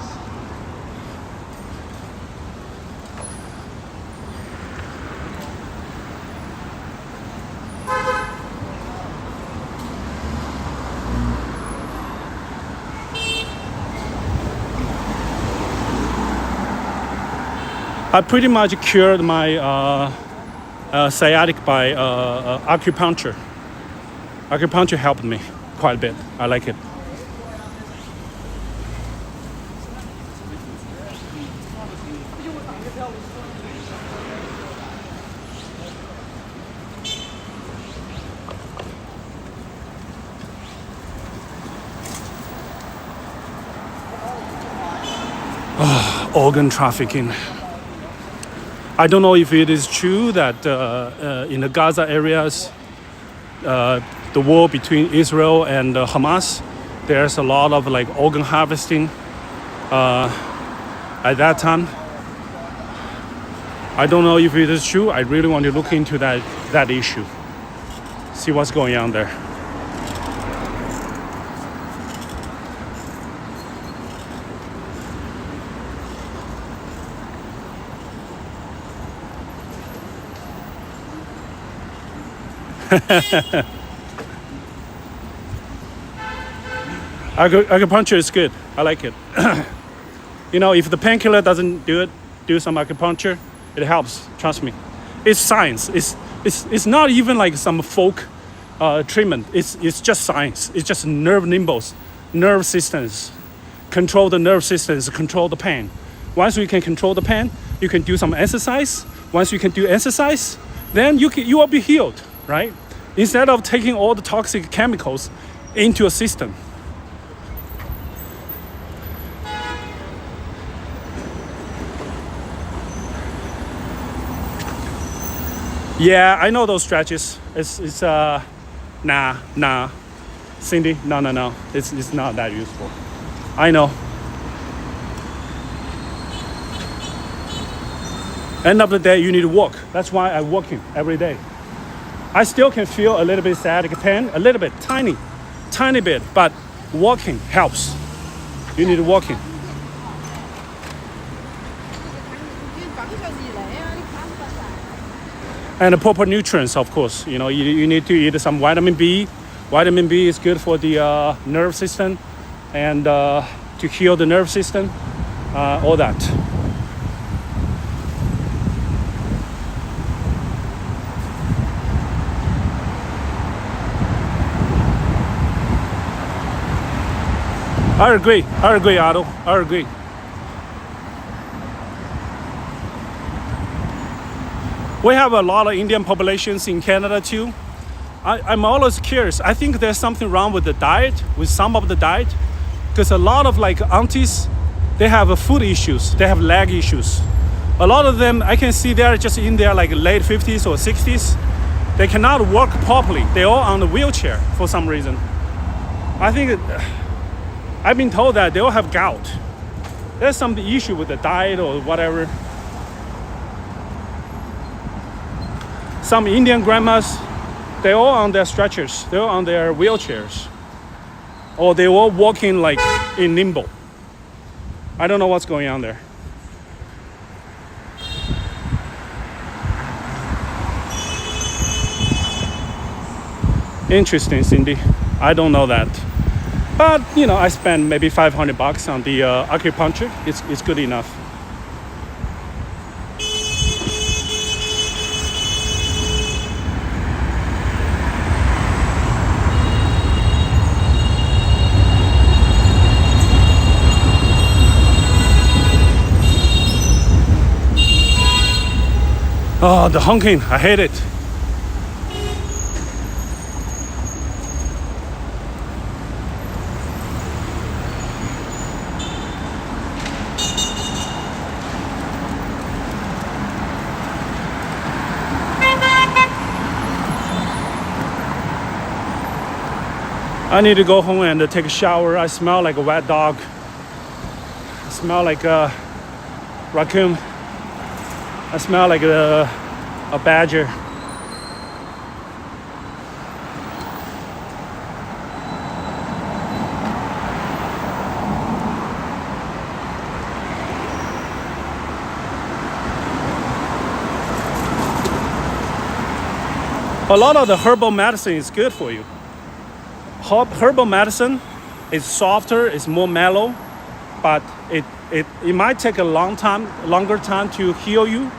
I pretty much cured my sciatic by acupuncture. Acupuncture helped me quite a bit. I like it. Organ trafficking. I don't know if it is true that in the Gaza areas, the war between Israel and Hamas, there's a lot of like organ harvesting at that time. I don't know if it is true. I really want to look into that issue, see what's going on there. Acupuncture is good. I like it. If the painkiller doesn't do it, do some acupuncture. It helps. Trust me. It's science. It's not even like some folk treatment. It's just science. It's just nerve nimbles, nerve systems. Control the nerve systems, control the pain. Once you can control the pain, you can do some exercise. Once you can do exercise, then you will be healed, right? Instead of taking all the toxic chemicals into a system. Yeah, I know those stretches. It's nah, Cindy, no. It's not that useful. I know. End of the day, you need to walk. That's why I'm walking every day. I still can feel a little bit sciatic pain, a little bit, tiny bit, but walking helps. You need walking. And the proper nutrients, of course. You know, you need to eat some vitamin B. Vitamin B is good for the nerve system and to heal the nerve system, all that. I agree, Otto. I agree. We have a lot of Indian populations in Canada too. I'm always curious. I think there's something wrong with the diet, with some of the diet, because a lot of like aunties, they have food issues, they have leg issues. A lot of them, I can see they're just in their like late 50s or 60s. They cannot walk properly. They're all on the wheelchair for some reason. I think I've been told that they all have gout. There's some issue with the diet or whatever. Some Indian grandmas, they're all on their stretchers, they're on their wheelchairs. Or they're all walking like in limbo. I don't know what's going on there. Interesting, Cindy. I don't know that. But, you know, I spent maybe $500 on the acupuncture. It's good enough. Oh, the honking, I hate it. I need to go home and take a shower. I smell like a wet dog. I smell like a raccoon. I smell like a badger. A lot of the herbal medicine is good for you. Herbal medicine is softer, it's more mellow, but it might take a longer time to heal you,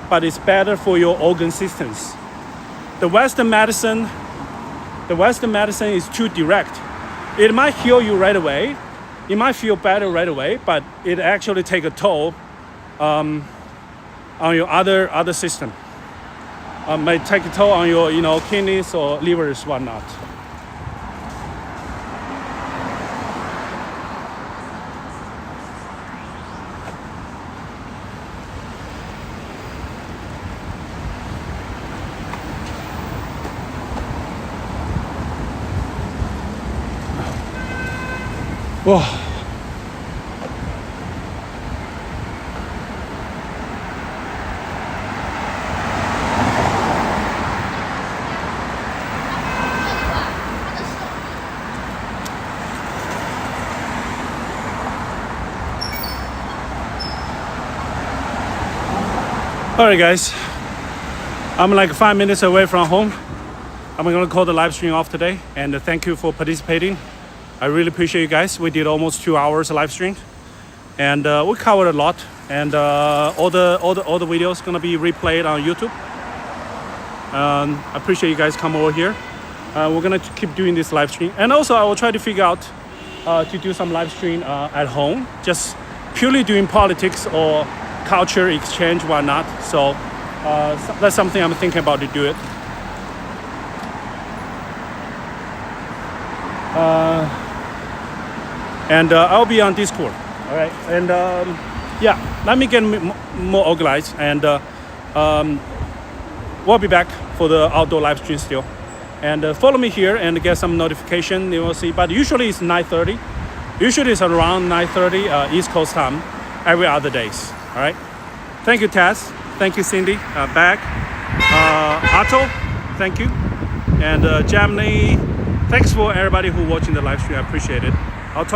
but it's better for your organ systems. The Western medicine is too direct. It might heal you right away, you might feel better right away, but it actually take a toll on your other system. Might take a toll on your kidneys or livers, whatnot. Whoa. All right, guys. I'm like 5 minutes away from home. I'm gonna call the live stream off today, and thank you for participating. I really appreciate you guys. We did almost 2 hours live stream, and we covered a lot. And all the videos gonna be replayed on YouTube. I appreciate you guys come over here. we're gonna keep doing this live stream, and also I will try to figure out to do some live stream at home, just purely doing politics or culture exchange, whatnot. So that's something I'm thinking about to do it. And I'll be on Discord. All right, and yeah, let me get more organized, and we'll be back for the outdoor live stream still. And follow me here and get some notification. You will see, but usually it's 9:30. Usually it's around 9:30 East Coast time every other days. All right. Thank you, Taz. Thank you, Cindy. Back. Otto, thank you. And Jamley, thanks for everybody who watching the live stream. I appreciate it. I'll talk